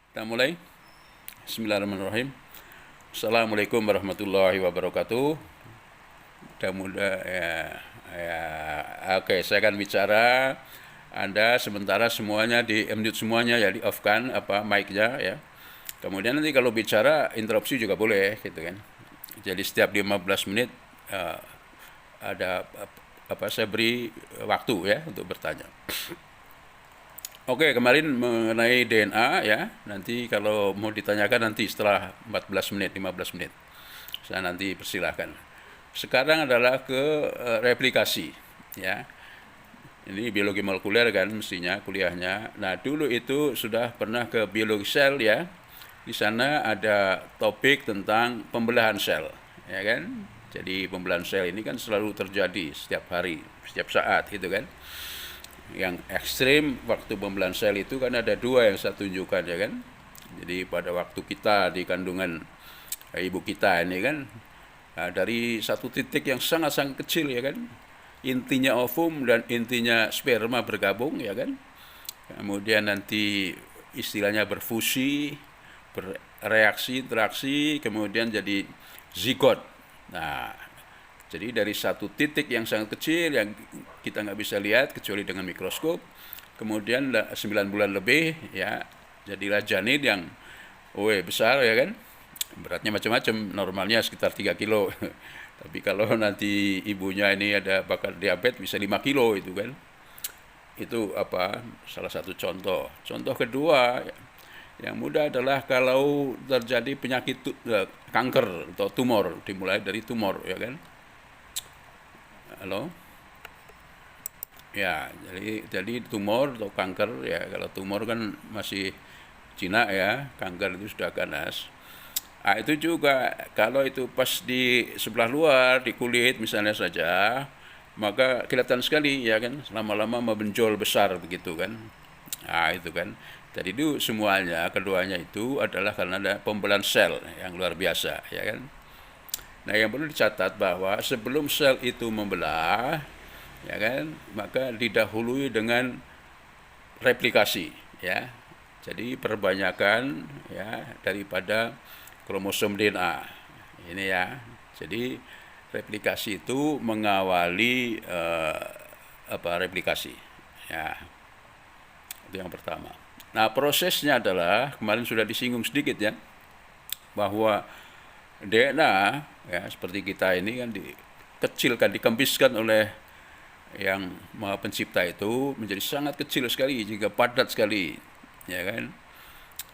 Kita mulai. Bismillahirrahmanirrahim. Assalamualaikum warahmatullahi wabarakatuh. Mudah-mudahan ya, oke, saya akan bicara. Anda sementara semuanya di mute semuanya ya, di off kan mic-nya ya. Kemudian nanti kalau bicara interupsi juga boleh gitu kan. Jadi setiap 15 menit ada saya beri waktu ya untuk bertanya. Oke, kemarin mengenai DNA ya, nanti kalau mau ditanyakan nanti setelah 14 menit, 15 menit. Saya nanti persilahkan. Sekarang adalah ke replikasi ya. Ini biologi molekuler kan mestinya kuliahnya. Nah, dulu itu sudah pernah ke biologi sel ya. Di sana ada topik tentang pembelahan sel, ya kan? Jadi pembelahan sel ini kan selalu terjadi setiap hari, setiap saat gitu kan. Yang ekstrim waktu pembelahan sel itu kan ada dua yang saya tunjukkan ya kan. Jadi pada waktu kita di kandungan ibu kita ini kan, dari satu titik yang sangat-sangat kecil ya kan, intinya ovum dan intinya sperma bergabung ya kan. Kemudian nanti istilahnya berfusi, bereaksi, interaksi, kemudian jadi zigot. Nah, jadi dari satu titik yang sangat kecil yang kita nggak bisa lihat kecuali dengan mikroskop, kemudian 9 bulan lebih ya jadilah janin yang besar ya kan, beratnya macam-macam, normalnya sekitar 3 kilo. Tapi kalau nanti ibunya ini ada bakal diabetes bisa 5 kilo itu kan. Itu salah satu contoh. Contoh kedua yang mudah adalah kalau terjadi penyakit kanker atau tumor, dimulai dari tumor ya kan. Halo? Ya, jadi tumor atau kanker ya, kalau tumor kan masih jinak ya, kanker itu sudah ganas. Nah, itu juga kalau itu pas di sebelah luar, di kulit misalnya saja, maka kelihatan sekali ya kan, lama-lama membenjol besar begitu kan. Nah, itu kan. Jadi itu semuanya, keduanya itu adalah karena ada pembelahan sel yang luar biasa ya kan. Nah, yang perlu dicatat bahwa sebelum sel itu membelah, ya kan, maka didahului dengan replikasi, ya. Jadi perbanyakan ya daripada kromosom DNA. Ini ya. Jadi replikasi itu mengawali replikasi. Ya. Itu yang pertama. Nah, prosesnya adalah kemarin sudah disinggung sedikit ya, bahwa DNA ya seperti kita ini kan dikecilkan, dikempiskan oleh yang Maha Pencipta itu menjadi sangat kecil sekali jika padat sekali, ya kan?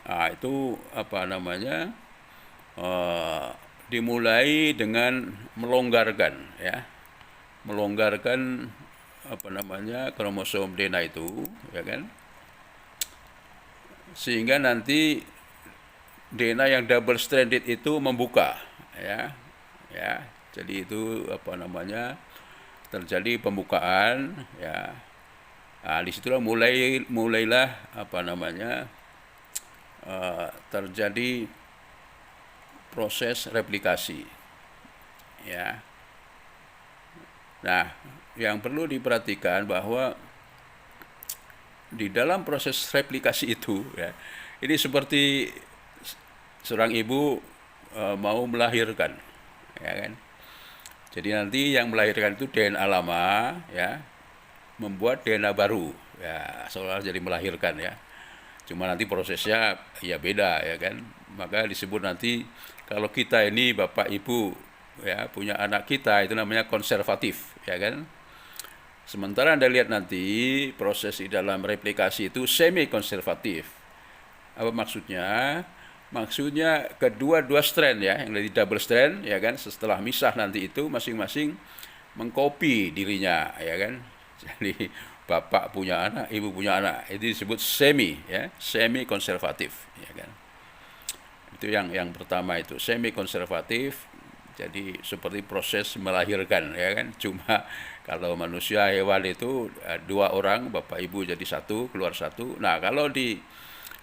Nah, itu dimulai dengan melonggarkan ya, melonggarkan kromosom DNA itu, ya kan? Sehingga nanti DNA yang double stranded itu membuka ya. Ya. Jadi itu terjadi pembukaan ya. Nah, disitulah mulailah terjadi proses replikasi ya. Nah, yang perlu diperhatikan bahwa di dalam proses replikasi itu ya, ini seperti seorang ibu mau melahirkan, ya kan? Jadi nanti yang melahirkan itu DNA lama, ya, membuat DNA baru, ya, seolah jadi melahirkan ya. Cuma nanti prosesnya ya beda, ya kan? Maka disebut nanti kalau kita ini bapak ibu ya punya anak kita itu namanya konservatif, ya kan? Sementara Anda lihat nanti proses di dalam replikasi itu semi konservatif. Apa maksudnya? Maksudnya kedua strand ya, yang dari double strand ya kan, setelah misah nanti itu masing-masing mengcopy dirinya ya kan. Jadi bapak punya anak, ibu punya anak, itu disebut semi ya, semi konservatif ya kan. Itu yang pertama itu, semi konservatif. Jadi seperti proses melahirkan ya kan. Cuma kalau manusia hewan itu dua orang, bapak ibu jadi satu, keluar satu. Nah, kalau di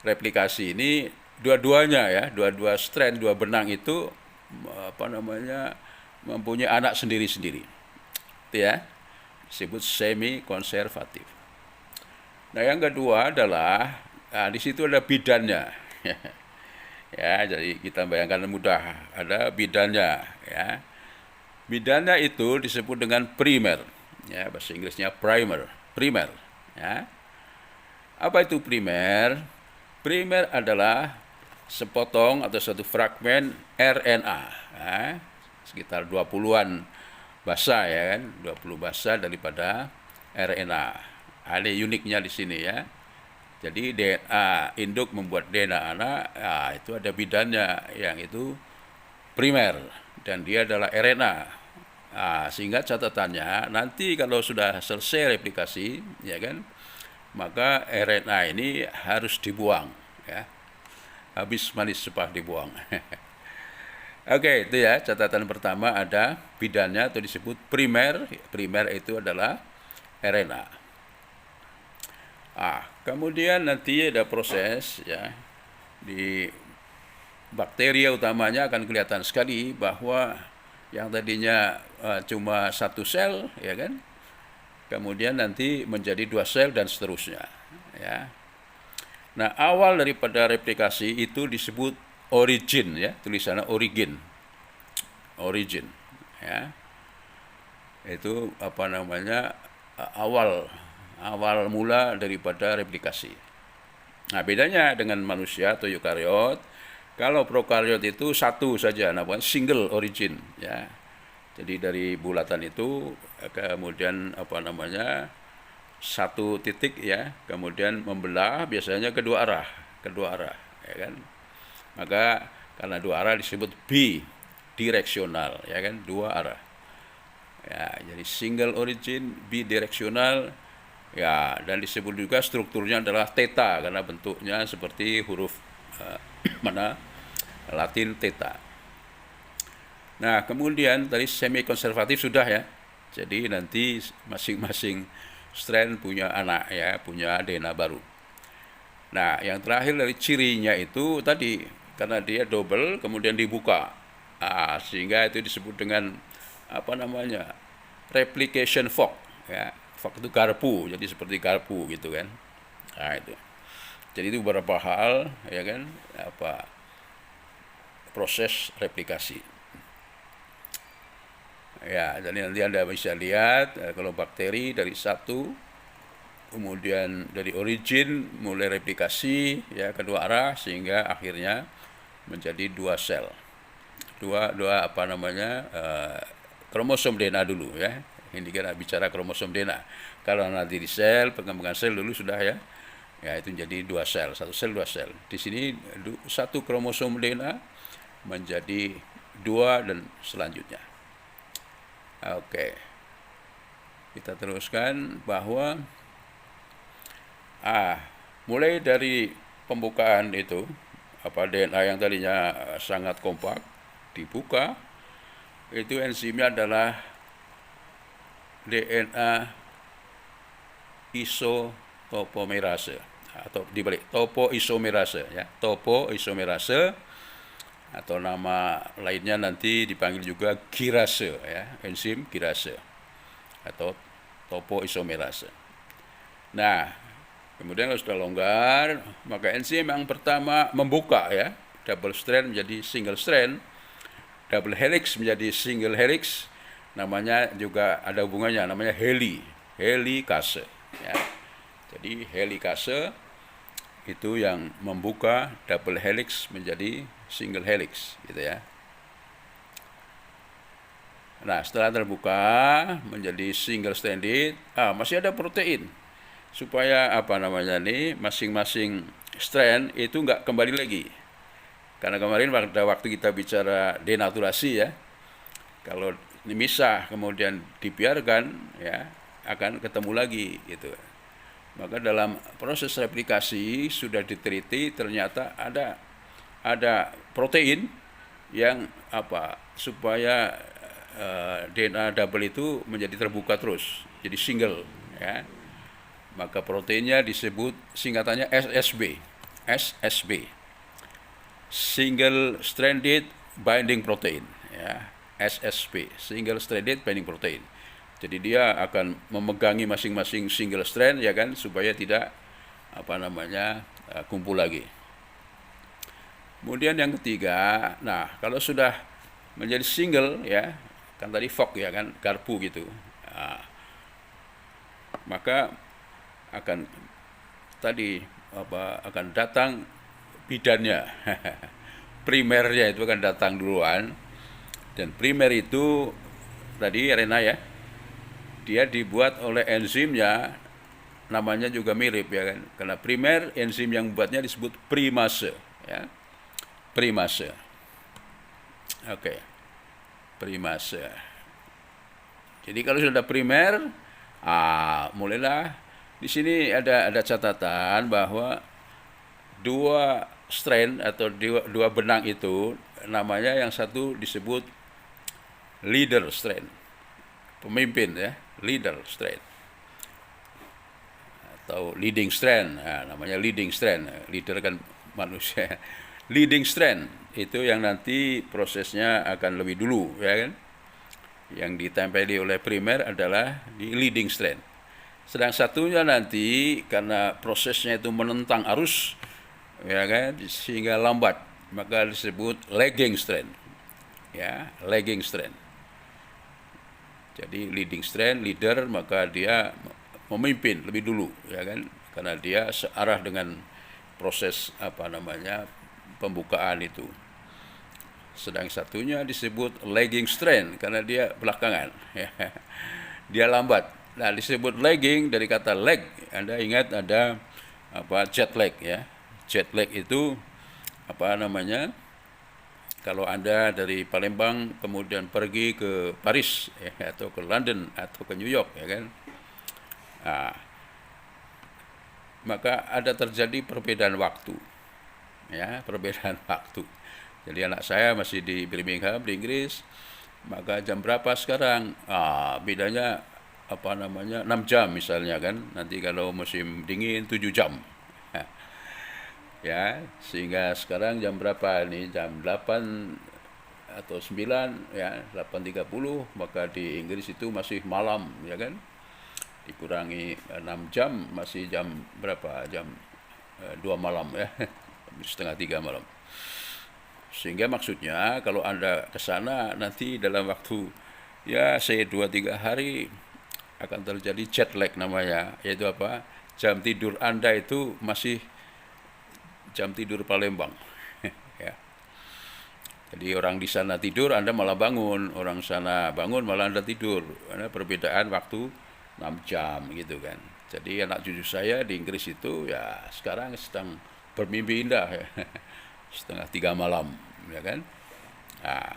replikasi ini dua-duanya ya, dua strand, dua benang itu mempunyai anak sendiri-sendiri. Itu ya, disebut semi konservatif. Nah, yang kedua adalah di situ ada bidannya. Ya, jadi kita bayangkan mudah, ada bidannya, ya. Bidannya itu disebut dengan primer, ya, bahasa Inggrisnya primer, ya. Apa itu primer? Primer adalah sepotong atau satu fragmen RNA, ya, sekitar 20-an basa, ya kan, 20 basa daripada RNA. Ada uniknya di sini, ya. Jadi DNA induk membuat DNA anak, ya, itu ada bidannya yang itu primer dan dia adalah RNA. Nah, sehingga catatannya nanti kalau sudah selesai replikasi, ya kan, maka RNA ini harus dibuang, ya. Habis manis sepah dibuang. Oke, itu ya catatan pertama, ada bidannya atau disebut primer. Primer itu adalah RNA. Kemudian nanti ada proses, ya, di bakteri utamanya akan kelihatan sekali bahwa yang tadinya cuma satu sel, ya kan, kemudian nanti menjadi 2 sel dan seterusnya, ya. Nah, awal daripada replikasi itu disebut origin, ya, tulisannya origin, ya. Itu apa namanya, awal mula daripada replikasi. Nah, bedanya dengan manusia atau eukariot, kalau prokariot itu satu saja, namanya single origin, ya. Jadi dari bulatan itu kemudian apa namanya, satu titik, ya, kemudian membelah biasanya kedua arah, ya kan. Maka karena dua arah disebut bidireksional, ya kan, dua arah. Ya, jadi single origin, bidireksional, ya, dan disebut juga strukturnya adalah theta karena bentuknya seperti huruf Latin theta. Nah, kemudian tadi semi konservatif sudah, ya. Jadi nanti masing-masing strain punya anak, ya, punya DNA baru. Nah, yang terakhir dari cirinya itu tadi karena dia double kemudian dibuka. Sehingga itu disebut dengan apa namanya? Replication fork, ya. Fork itu garpu, jadi seperti garpu gitu kan. Nah, itu. Jadi itu beberapa hal, ya kan, apa proses replikasi. Ya, jadi nanti Anda bisa lihat kalau bakteri dari satu, kemudian dari origin mulai replikasi, ya, kedua arah sehingga akhirnya menjadi 2 sel. Dua apa namanya? Kromosom DNA dulu, ya. Ini kita bicara kromosom DNA. Kalau nanti di sel, pengembangan sel dulu sudah, ya. Ya, itu jadi 2 sel, satu sel 2 sel. Di sini satu kromosom DNA menjadi 2 dan selanjutnya. Oke. Kita teruskan bahwa mulai dari pembukaan itu, apa DNA yang tadinya sangat kompak dibuka, itu enzimnya adalah DNA isotopomerase atau dibalik topoisomerase, ya, topoisomerase atau nama lainnya nanti dipanggil juga kirase, ya, enzim kirase atau topoisomerase. Nah, kemudian kalau sudah longgar, maka enzim yang pertama membuka, ya, double strand menjadi single strand, double helix menjadi single helix, namanya juga ada hubungannya, namanya helikase, ya. Jadi helikase itu yang membuka double helix menjadi single helix, gitu, ya. Nah, setelah terbuka menjadi single stranded, masih ada protein supaya apa namanya nih, masing-masing strand itu nggak kembali lagi. Karena kemarin pada waktu kita bicara denaturasi, ya, kalau dimisah kemudian dibiarkan, ya, akan ketemu lagi, gitu. Maka dalam proses replikasi sudah diteliti ternyata ada protein yang apa supaya DNA double itu menjadi terbuka terus, jadi single, ya. Maka proteinnya disebut singkatannya SSB, single stranded binding protein, ya, SSB, single stranded binding protein. Jadi dia akan memegangi masing-masing single strand, ya kan, supaya tidak apa namanya kumpul lagi. Kemudian yang ketiga, nah kalau sudah menjadi single ya, kan tadi fork ya kan, garpu gitu. Nah, maka akan tadi akan datang bidannya. Primernya itu akan datang duluan, dan primer itu tadi Rena ya, dia dibuat oleh enzimnya, namanya juga mirip ya kan, karena primer enzim yang buatnya disebut primase ya, primase. Oke, primase. Jadi kalau sudah ada primer, mulailah di sini ada catatan bahwa dua strain atau dua benang itu namanya, yang satu disebut leader strain, pemimpin ya, leader strain, atau leading strain. Nah, namanya leading strain, leader kan manusia. Leading strain itu yang nanti prosesnya akan lebih dulu ya kan, yang ditempeli oleh primer adalah di leading strain. Sedang satunya nanti karena prosesnya itu menentang arus ya kan, sehingga lambat, maka disebut lagging strain ya, lagging strain. Jadi leading strain, leader, maka dia memimpin lebih dulu ya kan, karena dia searah dengan proses pembukaan itu. Sedang satunya disebut lagging strain karena dia belakangan ya. Dia lambat. Nah, disebut lagging dari kata lag. Anda ingat ada jet lag ya. Jet lag itu kalau Anda dari Palembang kemudian pergi ke Paris ya, atau ke London atau ke New York ya kan. Nah, maka ada terjadi perbedaan waktu. Ya, perbedaan waktu. Jadi anak saya masih di Birmingham di Inggris, maka jam berapa sekarang? Bedanya 6 jam misalnya kan. Nanti kalau musim dingin 7 jam. Ya, sehingga sekarang jam berapa ini? Jam 8 atau 9 ya, 8.30, maka di Inggris itu masih malam ya kan. Dikurangi 6 jam masih jam berapa? Jam 2 malam ya. Setengah 3 malam. Sehingga maksudnya kalau Anda ke sana nanti dalam waktu ya saya 2-3 hari akan terjadi jet lag namanya, yaitu jam tidur Anda itu masih jam tidur Palembang ya. Jadi orang di sana tidur, Anda malah bangun, orang sana bangun malah Anda tidur, karena perbedaan waktu 6 jam gitu kan. Jadi anak cucu saya di Inggris itu ya sekarang sedang bermimpi indah ya. Setengah 3 malam ya kan. Nah,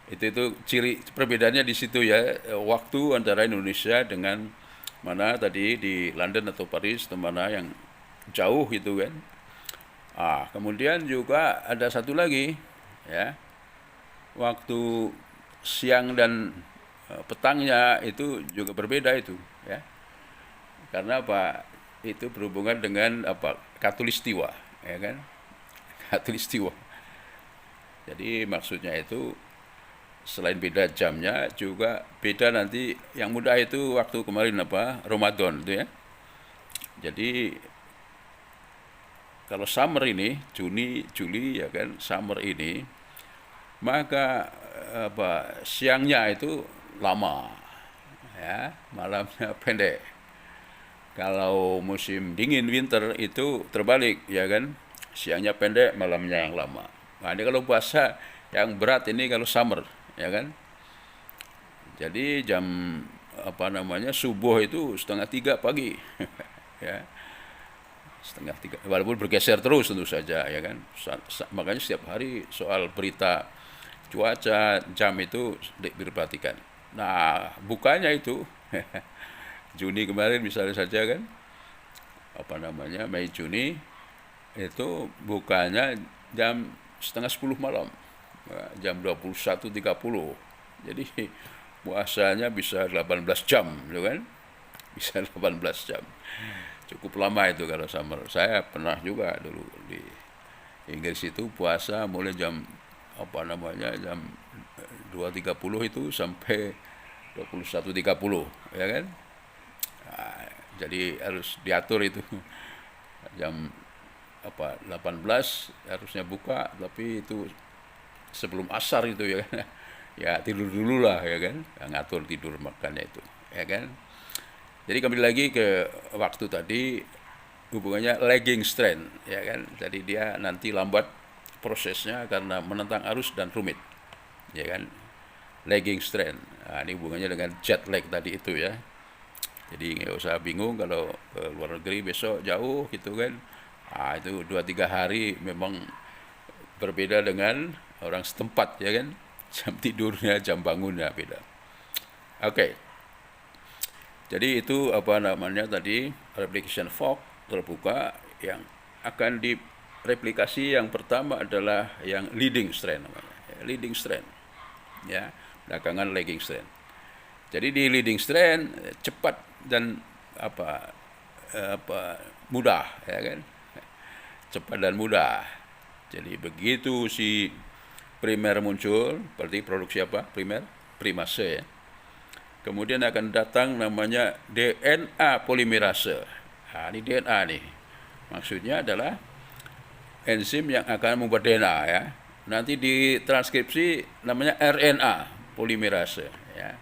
itu ciri perbedaannya di situ ya, waktu antara Indonesia dengan mana tadi di London atau Paris, atau mana yang jauh itu kan. Kemudian juga ada satu lagi ya, waktu siang dan petangnya itu juga berbeda itu ya. Karena itu berhubungan dengan khatulistiwa ya kan, khatulistiwa. Jadi maksudnya itu selain beda jamnya juga beda nanti, yang muda itu waktu kemarin Ramadan itu ya. Jadi kalau summer ini Juni, Juli ya kan, summer ini, maka siangnya itu lama ya, malamnya pendek. Kalau musim dingin winter itu terbalik ya kan, siangnya pendek, malamnya yang lama. Nah, ini kalau puasa yang berat ini kalau summer ya kan. Jadi jam subuh itu 2:30 pagi ya, 2:30, walaupun bergeser terus tentu saja ya kan. Makanya setiap hari soal berita cuaca jam itu diperhatikan. Nah, bukanya itu Juni kemarin misalnya saja kan, Mei Juni itu bukanya jam 9:30 malam, jam 21.30. Jadi puasanya bisa 18 jam gitu kan, bisa 18 jam. Cukup lama itu kalau summer. Saya pernah juga dulu di Inggris itu puasa mulai jam jam 2.30 itu sampai 21.30 ya kan. Nah, jadi harus diatur itu jam 18 harusnya buka, tapi itu sebelum asar itu ya kan. Ya tidur dulu lah ya kan, ngatur tidur makannya itu ya kan. Jadi kembali lagi ke waktu tadi, hubungannya lagging strength ya kan. Jadi dia nanti lambat prosesnya karena menentang arus dan rumit ya kan. Lagging strength, nah, ini hubungannya dengan jet lag tadi itu ya. Jadi nggak usah bingung kalau ke luar negeri besok jauh gitu kan. Nah, itu 2-3 hari memang berbeda dengan orang setempat ya kan. Jam tidurnya, jam bangunnya beda. Oke. Jadi itu apa namanya tadi, replication fork terbuka yang akan direplikasi. Yang pertama adalah yang leading strand namanya. Leading strand. Ya, belakangan lagging strand. Jadi di leading strand cepat dan mudah ya kan. Cepat dan mudah. Jadi begitu si primer muncul, berarti produksi apa? Primer, primase ya. Kemudian akan datang namanya DNA polimerase. Nah, ini DNA nih. Maksudnya adalah enzim yang akan membuat DNA ya. Nanti di transkripsi namanya RNA polimerase ya.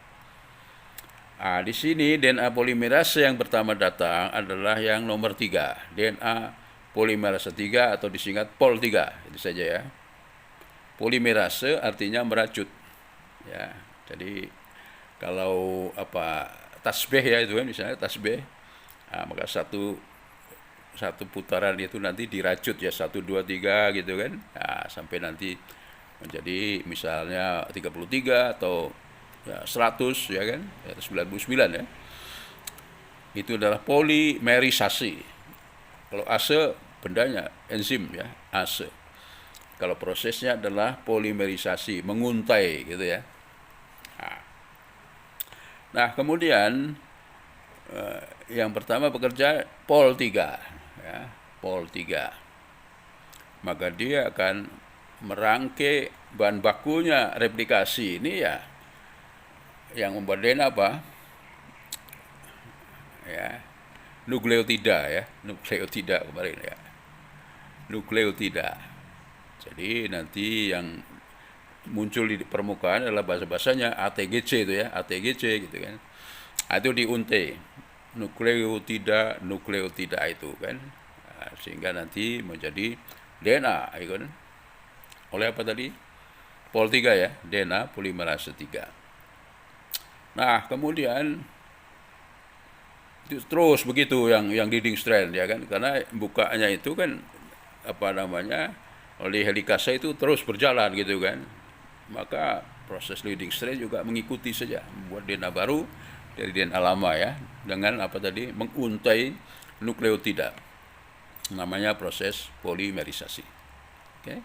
Nah, di sini DNA polimerase yang pertama datang adalah yang nomor 3, DNA polimerase 3 atau disingkat POL3, itu saja ya. Polimerase artinya merajut ya. Jadi kalau tasbih ya itu kan, misalnya tasbih, nah, maka satu putaran itu nanti dirajut ya 1 2 3 gitu kan. Nah, sampai nanti menjadi misalnya 33 atau ya 100 ya kan, 99 ya. Itu adalah polimerisasi. Kalau ase bendanya enzim ya, ase. Kalau prosesnya adalah polimerisasi, menguntai gitu ya. Nah, kemudian yang pertama bekerja POL3 ya, POL3. Maka dia akan merangkai bahan bakunya replikasi ini ya. Yang membuat DNA apa? Ya, nukleotida ya, nukleotida kemarin ya. Nukleotida. Jadi nanti yang muncul di permukaan adalah bahasa-bahasanya ATGC itu ya, ATGC gitu kan. Itu diuntai nukleotida itu kan. Nah, sehingga nanti menjadi DNA ya kan. Oleh apa tadi? POL3 ya, DNA polimerase 3. Nah, kemudian itu terus begitu yang leading strand ya kan, karena bukanya itu kan oleh helikase itu terus berjalan gitu kan. Maka proses leading strand juga mengikuti saja, membuat DNA baru dari DNA lama ya, dengan menguntai nukleotida. Namanya proses polimerisasi. Oke.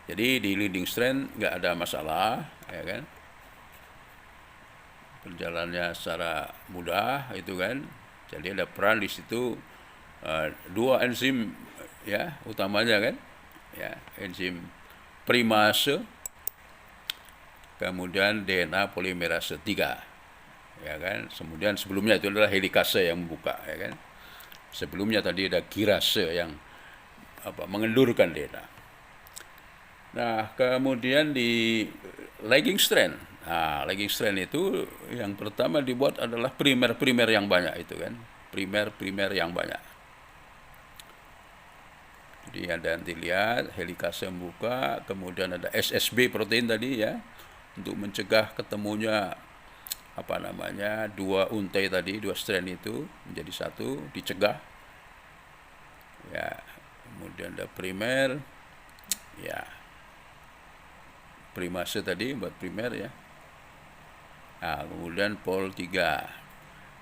Jadi di leading strand nggak ada masalah ya kan. Berjalannya secara mudah itu kan. Jadi ada peran di situ dua enzim ya utamanya kan ya, enzim primase kemudian DNA polimerase 3 ya kan. Kemudian sebelumnya itu adalah helikase yang membuka ya kan. Sebelumnya tadi ada kirase yang mengendurkan DNA. Nah, kemudian di lagging strand. Nah, lagging strand itu yang pertama dibuat adalah primer yang banyak itu kan. Primer yang banyak. Jadi ada nanti lihat helikase membuka, kemudian ada SSB protein tadi ya, untuk mencegah ketemunya dua untai tadi, dua strand itu menjadi satu, dicegah. Ya, kemudian ada primer, ya, primase tadi buat primer ya. Nah, kemudian POL3.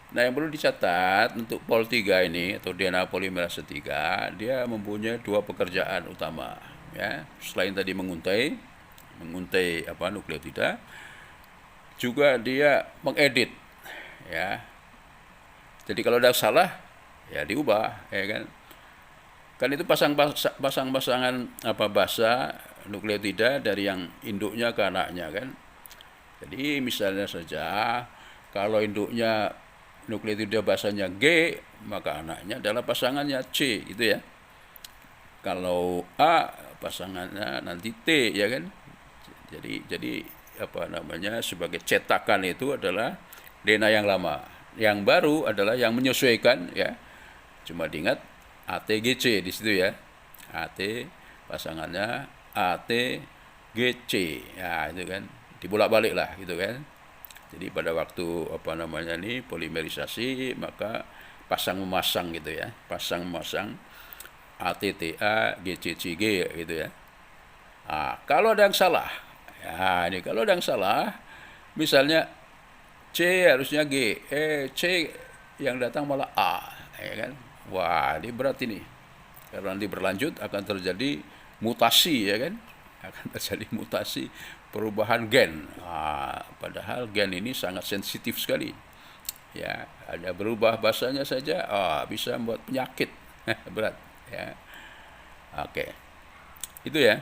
Nah, yang perlu dicatat untuk POL3 ini atau DNA polimerase 3, dia mempunyai dua pekerjaan utama ya. Selain tadi menguntai nukleotida, juga dia mengedit ya. Jadi kalau ada salah ya diubah ya kan. Kan itu pasang-pasangan basa nukleotida dari yang induknya ke anaknya kan. Jadi misalnya saja kalau induknya nukleotida basanya G, maka anaknya adalah pasangannya C, gitu ya. Kalau A, pasangannya nanti T, ya kan. Jadi apa namanya, sebagai cetakan itu adalah DNA yang lama. Yang baru adalah yang menyesuaikan, ya. Cuma diingat ATGC di situ ya. AT pasangannya ATGC. Ya, itu kan dibolak-balik lah gitu kan. Jadi pada waktu apa namanya nih polimerisasi, maka pasang memasang gitu ya. Pasang memasang ATTA GCCG gitu ya. Nah, kalau ada yang salah, ya ini kalau ada yang salah, misalnya C harusnya G, C yang datang malah A, ya kan? Wah, ini berat ini. Karena nanti berlanjut akan terjadi mutasi, ya kan? Akan terjadi mutasi perubahan gen. Nah, padahal gen ini sangat sensitif sekali. Ya, ada berubah bahasanya saja, bisa membuat penyakit berat. Ya, oke, itu ya.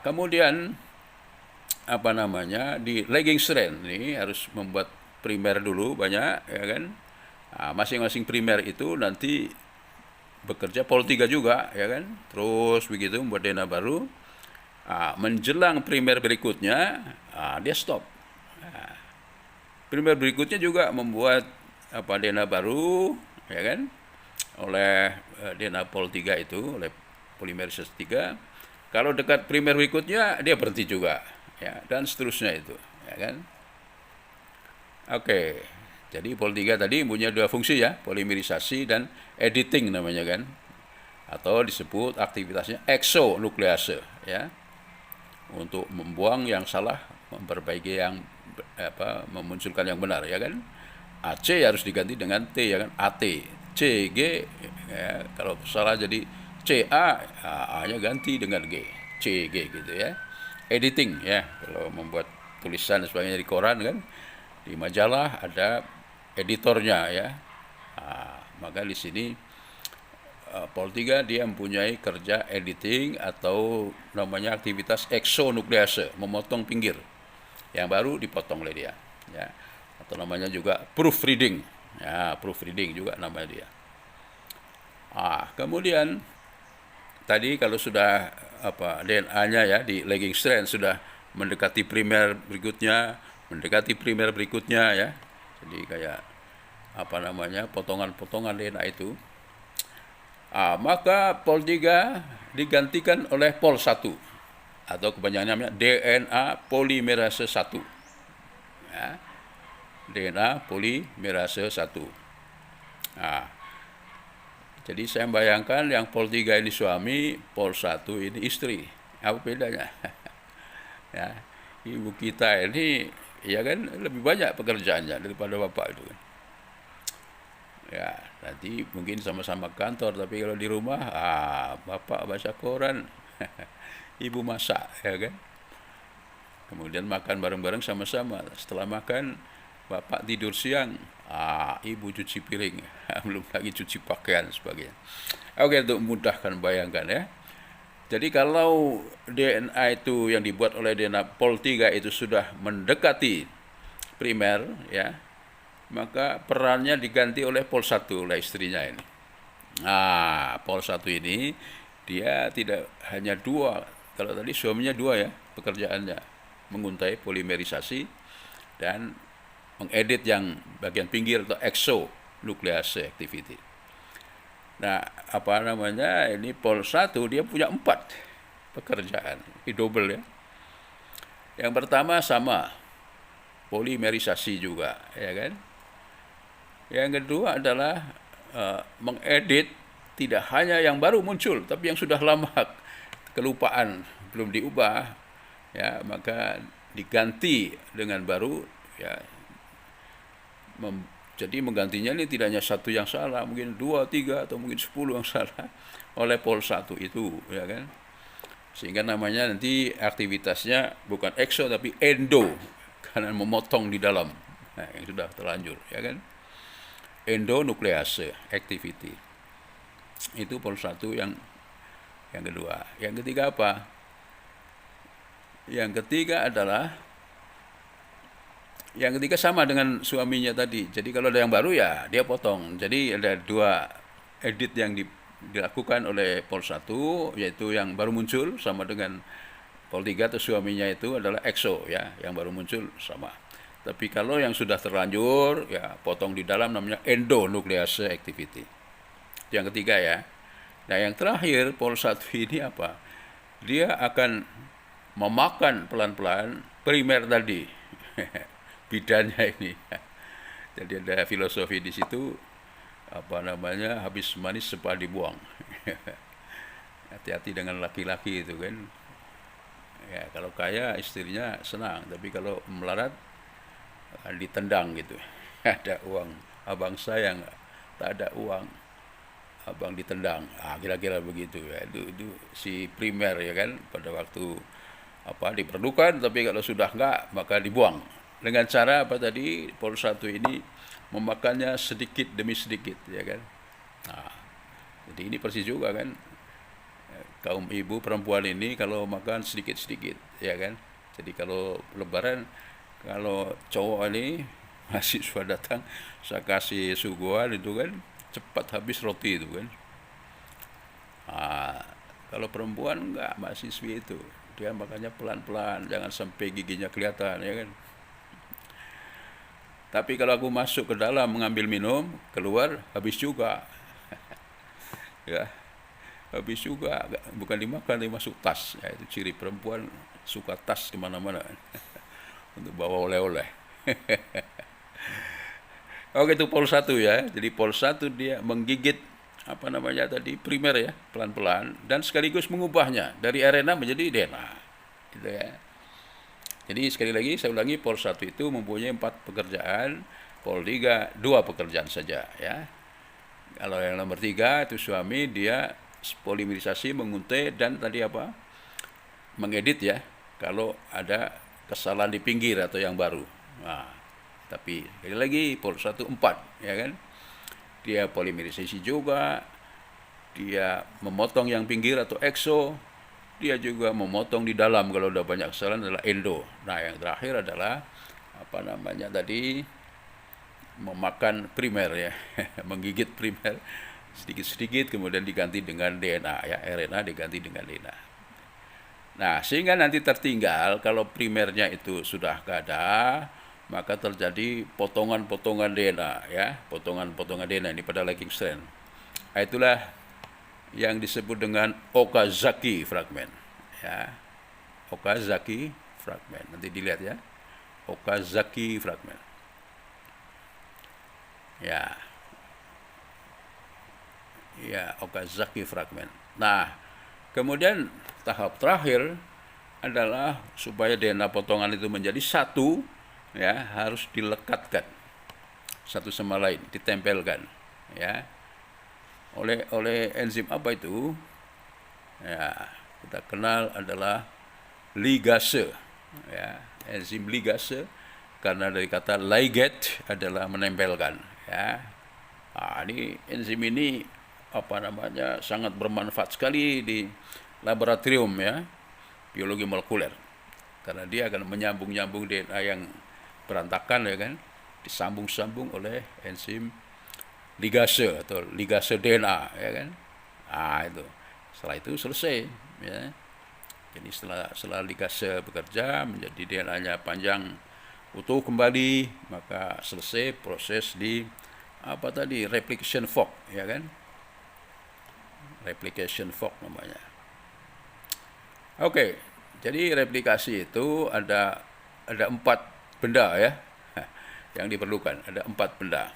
Kemudian apa namanya di lagging strand ini harus membuat primer dulu banyak, ya kan. Masing-masing primer itu nanti bekerja pol 3 juga, ya kan. Terus begitu membuat DNA baru. Menjelang primer berikutnya dia stop. Primer berikutnya juga membuat DNA baru, ya kan, oleh DNA pol 3 itu, oleh polimerisasi 3. Kalau dekat primer berikutnya dia berhenti juga, ya, dan seterusnya itu, ya kan. Oke. Jadi pol 3 tadi punya dua fungsi ya, polimerisasi dan editing namanya kan. Atau disebut aktivitasnya exonuklease, ya. Untuk membuang yang salah, memperbaiki yang memunculkan yang benar, ya kan. AC harus diganti dengan T, ya kan. AT, CG, ya, kalau salah jadi CA, A-nya ganti dengan G, CG gitu ya. Editing ya, kalau membuat tulisan dan sebagainya di koran kan, di majalah ada editornya ya. Maka di sini pol 3 dia mempunyai kerja editing atau namanya aktivitas exonuklease, memotong pinggir. Yang baru dipotong oleh dia, ya. Atau namanya juga proofreading. Ya, proofreading juga namanya dia. Kemudian tadi kalau sudah DNA-nya ya di lagging strand sudah mendekati primer berikutnya, ya. Jadi kayak potongan-potongan DNA itu. Maka pol 3 digantikan oleh pol 1 atau kepanjangannya namanya DNA polimerase 1. Ya. DNA polimerase 1. Jadi saya bayangkan yang pol 3 ini suami, pol 1 ini istri. Apa bedanya? Ya, ibu kita ini ya kan lebih banyak pekerjaannya daripada bapak itu kan. Ya, nanti mungkin sama-sama kantor, tapi kalau di rumah, bapak baca koran, ibu masak, ya kan. Kemudian makan bareng-bareng sama-sama. Setelah makan, bapak tidur siang, ibu cuci piring, belum lagi cuci pakaian sebagainya. Oke, untuk memudahkan bayangkan ya. Jadi kalau DNA itu yang dibuat oleh DNA pol 3 itu sudah mendekati primer, ya, maka perannya diganti oleh pol 1, oleh istrinya ini. Pol 1 ini dia tidak hanya dua, kalau tadi suaminya dua ya pekerjaannya, menguntai polimerisasi dan mengedit yang bagian pinggir atau exonuklease activity. Nah, ini pol 1 dia punya 4 pekerjaan, ini double ya. Yang pertama sama, polimerisasi juga, ya kan. Yang kedua adalah mengedit tidak hanya yang baru muncul, tapi yang sudah lama kelupaan, belum diubah, ya, maka diganti dengan baru, ya. Jadi menggantinya ini tidak hanya satu yang salah, mungkin 2, 3 atau mungkin 10 yang salah oleh pol 1 itu, ya kan. Sehingga namanya nanti aktivitasnya bukan exo tapi endo, karena memotong di dalam, yang sudah terlanjur, ya kan. Endonuklease activity. Itu pol 1 yang kedua. Yang ketiga apa? Yang ketiga adalah Yang ketiga sama dengan suaminya tadi. Jadi kalau ada yang baru ya dia potong. Jadi ada dua edit yang dilakukan oleh Pol 1, yaitu yang baru muncul sama dengan Pol 3 atau suaminya itu adalah EXO ya, yang baru muncul sama. Tapi kalau yang sudah terlanjur ya potong di dalam namanya endonuclease activity. Yang ketiga ya. Nah, yang terakhir Pol 1 ini apa? Dia akan memakan pelan-pelan primer tadi. Bidannya ini. Jadi ada filosofi di situ, apa namanya, habis manis sepah dibuang. Hati-hati dengan laki-laki itu kan. Ya, kalau kaya istrinya senang, tapi kalau melarat ditendang gitu. Ada uang, abang saya nggak, tak ada uang, abang ditendang. Kira-kira begitu ya. Itu si primer ya kan, pada waktu apa diperlukan, tapi kalau sudah enggak maka dibuang. Dengan cara apa tadi, Pol 1 ini memakannya sedikit demi sedikit ya kan. Nah, jadi ini persis juga kan, kaum ibu perempuan ini kalau makan sedikit-sedikit ya kan. Jadi kalau lebaran, kalau cowok ini mahasiswa datang, saya kasih suguhan itu kan cepat habis roti itu kan. Nah, kalau perempuan enggak, mahasiswi itu dia makannya pelan-pelan, jangan sampai giginya kelihatan ya kan. Tapi kalau aku masuk ke dalam mengambil minum, keluar habis juga. Ya, habis juga, bukan dimakan, tapi masuk tas. Ya, itu ciri perempuan, suka tas kemana-mana untuk bawa oleh-oleh. Oke, itu Pol 1 ya. Jadi Pol 1 dia menggigit apa namanya tadi, primer ya, pelan-pelan, dan sekaligus mengubahnya dari RNA menjadi DNA. Gitu ya. Jadi sekali lagi saya ulangi, Pol 1 itu mempunyai 4 pekerjaan, Pol 3 2 pekerjaan saja ya. Kalau yang nomor 3 itu suami, dia polimerisasi, menguntai, dan tadi apa? Mengedit ya, kalau ada kesalahan di pinggir atau yang baru. Nah, tapi sekali lagi Pol 1 4 ya kan. Dia polimerisasi juga, dia memotong yang pinggir atau exo, dia juga memotong di dalam kalau udah banyak kesalahan adalah endo. Nah, yang terakhir adalah apa namanya tadi, memakan primer ya, menggigit primer sedikit-sedikit kemudian diganti dengan DNA ya, RNA diganti dengan DNA. Nah, sehingga nanti tertinggal kalau primernya itu sudah nggak ada, maka terjadi potongan-potongan DNA ya, potongan-potongan DNA ini pada lagging strand. Nah, itulah yang disebut dengan Okazaki fragment ya. Okazaki fragment, nanti dilihat ya, Okazaki fragment ya, Okazaki fragment. Nah, kemudian tahap terakhir adalah supaya DNA potongan itu menjadi satu ya, harus dilekatkan satu sama lain, ditempelkan ya, oleh enzim apa itu ya, kita kenal adalah ligase ya, enzim ligase, karena dari kata ligate adalah menempelkan ya. Nah, ini enzim ini apa namanya sangat bermanfaat sekali di laboratorium ya, biologi molekuler, karena dia akan menyambung-nyambung DNA yang berantakan ya kan, disambung-sambung oleh enzim ligase atau ligase DNA ya kan. Nah, itu setelah itu selesai ya. Jadi setelah ligase bekerja menjadi DNA-nya panjang utuh kembali, maka selesai proses di apa tadi, replication fork ya kan, replication fork namanya. Oke, jadi replikasi itu ada 4 benda ya yang diperlukan, ada 4 benda.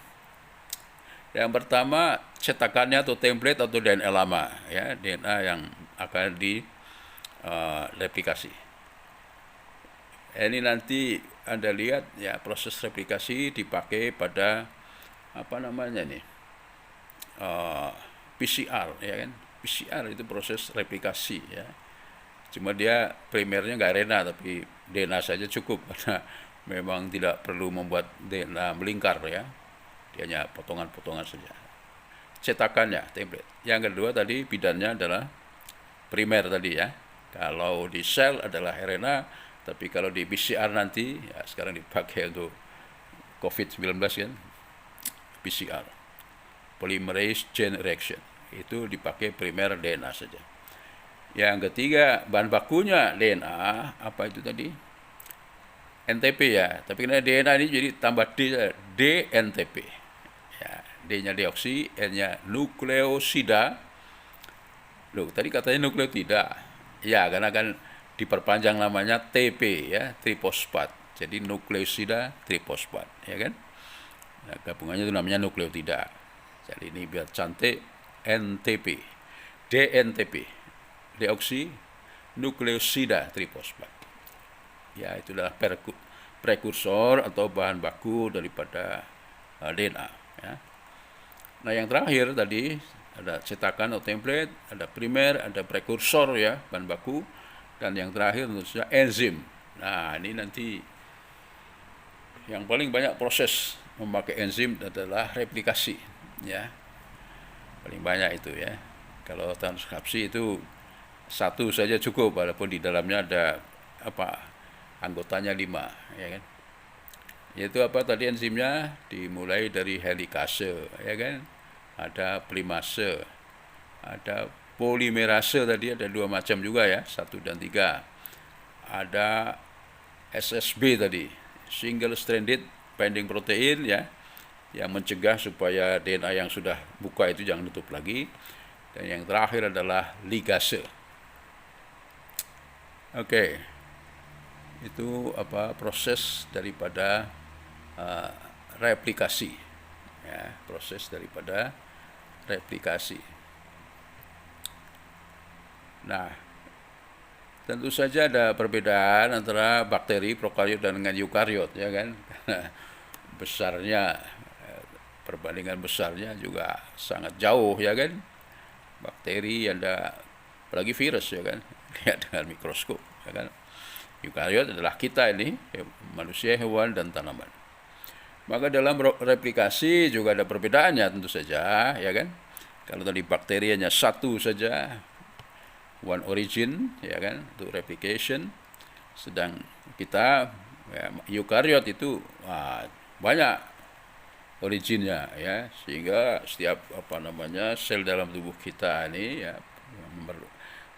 Yang pertama, cetakannya atau template atau DNA lama ya, DNA yang akan di replikasi. Ini nanti Anda lihat ya, proses replikasi dipakai pada apa namanya nih, PCR ya kan. PCR itu proses replikasi ya. Cuma dia primernya nggak RNA tapi DNA saja cukup, karena memang tidak perlu membuat DNA melingkar ya. Dia hanya potongan-potongan saja. Cetakannya, template. Yang kedua tadi bidannya adalah primer tadi ya. Kalau di sel adalah RNA, tapi kalau di PCR nanti ya sekarang dipakai untuk COVID-19 kan, PCR, polymerase chain reaction, itu dipakai primer DNA saja. Yang ketiga, bahan bakunya DNA, apa itu tadi? NTP ya, tapi karena DNA ini jadi tambah D, DNTP. Ya, D-nya deoksi, N-nya nukleosida. Loh, tadi katanya nukleotida. Ya, karena kan diperpanjang namanya TP ya, trifosfat. Jadi nukleosida trifosfat, ya kan? Nah, gabungannya itu namanya nukleotida. Jadi ini biar cantik, NTP, DNTP, deoksi nukleosida trifosfat. Ya, itu adalah prekursor atau bahan baku daripada DNA. Ya. Nah, yang terakhir tadi ada cetakan atau template, ada primer, ada prekursor ya, bahan baku, dan yang terakhir tentu saja enzim. Nah, ini nanti yang paling banyak proses memakai enzim adalah replikasi, ya. Paling banyak itu ya. Kalau transkripsi itu satu saja cukup, walaupun di dalamnya ada anggotanya 5, ya kan. Yaitu apa tadi enzimnya? Dimulai dari helikase, ya kan. Ada polimase, ada polimerase tadi ada 2 macam juga ya, 1 dan 3. Ada SSB tadi, single stranded binding protein ya, yang mencegah supaya DNA yang sudah buka itu jangan tutup lagi. Dan yang terakhir adalah ligase. Oke. Itu proses daripada replikasi ya, proses daripada replikasi. Nah, tentu saja ada perbedaan antara bakteri prokariot dan dengan eukariot ya kan. Besarnya, perbandingan besarnya juga sangat jauh ya kan. Bakteri ada, apalagi virus ya kan, lihat dengan mikroskop ya kan. Eukariot adalah kita ini, manusia, hewan, dan tanaman. Maka dalam replikasi juga ada perbedaannya tentu saja, ya kan. Kalau tadi bakteri hanya 1 saja, one origin, ya kan, untuk replication. Sedang kita, eukariot itu banyak originnya, ya, sehingga setiap sel dalam tubuh kita ini, ya,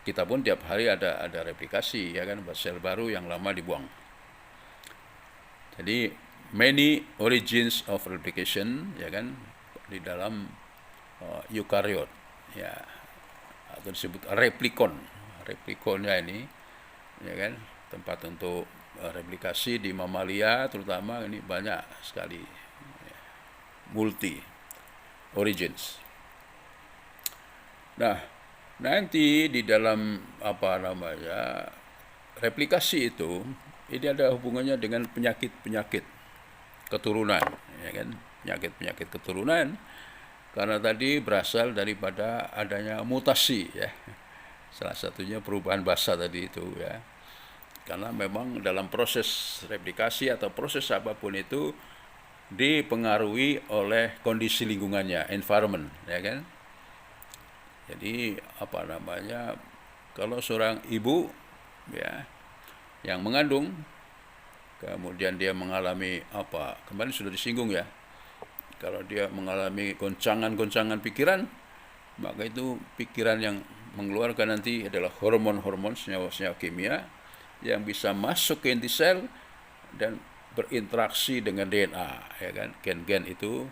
kita pun tiap hari ada replikasi ya kan, sel baru yang lama dibuang. Jadi many origins of replication ya kan di dalam eukariot ya, atau disebut replikon. Replikonnya ini ya kan tempat untuk replikasi di mamalia terutama ini banyak sekali ya, multi origins. Nah, nanti di dalam replikasi itu ini ada hubungannya dengan penyakit-penyakit keturunan, ya kan? Penyakit-penyakit keturunan karena tadi berasal daripada adanya mutasi ya. Salah satunya perubahan bahasa tadi itu ya. Karena memang dalam proses replikasi atau proses apapun itu dipengaruhi oleh kondisi lingkungannya, environment, ya kan? Jadi kalau seorang ibu ya yang mengandung kemudian dia mengalami kemarin sudah disinggung ya, kalau dia mengalami goncangan-goncangan pikiran, maka itu pikiran yang mengeluarkan nanti adalah hormon-hormon, senyawa-senyawa kimia yang bisa masuk ke inti sel dan berinteraksi dengan DNA ya kan, gen-gen itu,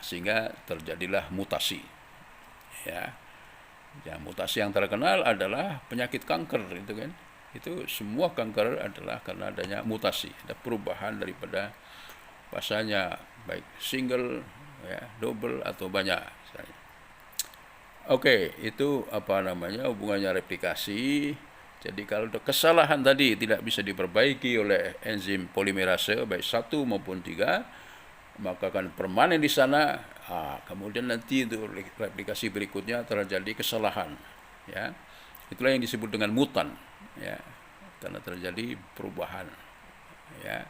sehingga terjadilah mutasi. Ya, mutasi yang terkenal adalah penyakit kanker itu kan. Itu semua kanker adalah karena adanya mutasi, ada perubahan daripada pasalnya baik single ya, double atau banyak misalnya. Oke, itu hubungannya replikasi. Jadi kalau kesalahan tadi tidak bisa diperbaiki oleh enzim polimerase baik 1 maupun 3, maka akan permanen di sana. Kemudian nanti untuk replikasi berikutnya terjadi kesalahan ya, itulah yang disebut dengan mutan ya, karena terjadi perubahan ya.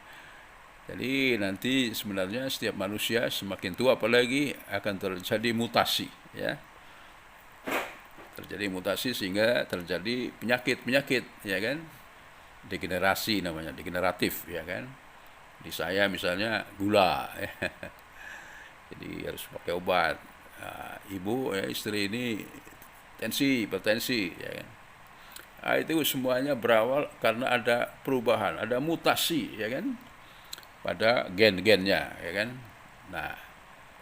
Jadi nanti sebenarnya setiap manusia semakin tua apalagi akan terjadi mutasi ya, terjadi mutasi sehingga terjadi penyakit ya kan, degenerasi namanya, degeneratif ya kan. Di saya misalnya gula, ya. Jadi harus pakai obat. Nah, ibu, ya, istri ini tensi, hipertensi, ya kan. Nah, itu semuanya berawal karena ada perubahan, ada mutasi, ya kan, pada gen-gennya, ya kan. Nah,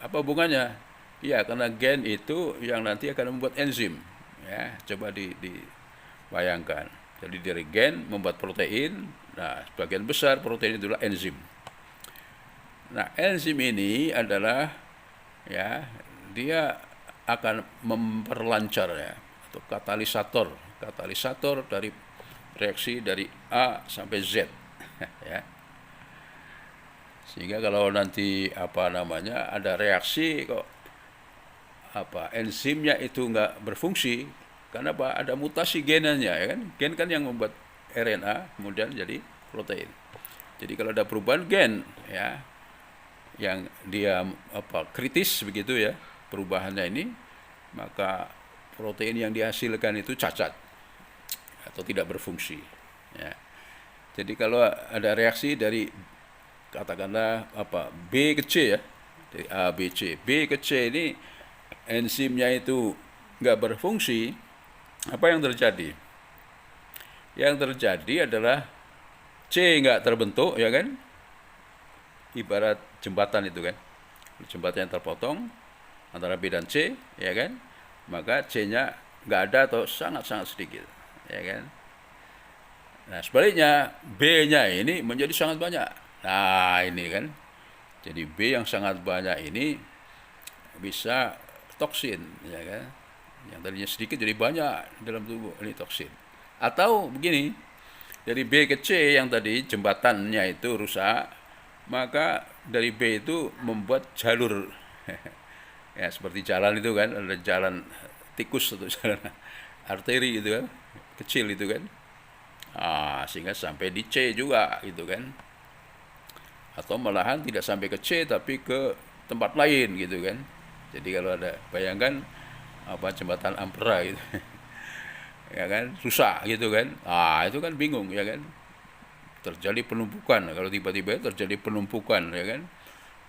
apa hubungannya? Ya, karena gen itu yang nanti akan membuat enzim. Ya, coba dibayangkan. Jadi dari gen membuat protein. Nah, sebagian besar protein itulah enzim. Nah, enzim ini adalah, ya, dia akan memperlancar, ya, atau katalisator dari reaksi dari A sampai Z. Ya. Sehingga kalau nanti apa namanya ada reaksi kok apa enzimnya itu nggak berfungsi karena apa ada mutasi gennya, ya kan, gen kan yang membuat RNA kemudian jadi protein. Jadi kalau ada perubahan gen, ya, yang dia apa kritis begitu, ya, perubahannya ini, maka protein yang dihasilkan itu cacat atau tidak berfungsi, ya. Jadi kalau ada reaksi dari katakanlah apa B ke C, ya, dari A B C, B ke C ini enzimnya itu nggak berfungsi, apa yang terjadi? Yang terjadi adalah C nggak terbentuk, ya kan? Ibarat jembatan itu kan, jembatan yang terpotong antara B dan C, ya kan? Maka C-nya nggak ada atau sangat-sangat sedikit, ya kan? Nah, sebaliknya B-nya ini menjadi sangat banyak. Nah, ini kan. Jadi B yang sangat banyak ini bisa toksin, ya kan? Yang tadinya sedikit jadi banyak dalam tubuh, ini toksin. Atau begini, dari B ke C yang tadi jembatannya itu rusak, maka dari B itu membuat jalur ya seperti jalan itu kan, ada jalan tikus atau jalan arteri itu kan, kecil itu kan. Sehingga sampai di C juga gitu kan. Atau malahan tidak sampai ke C tapi ke tempat lain gitu kan. Jadi kalau ada bayangkan apa jembatan Ampera gitu. Ya kan, rusak gitu kan. Itu kan bingung, ya kan. Terjadi penumpukan. Kalau tiba-tiba terjadi penumpukan, ya kan.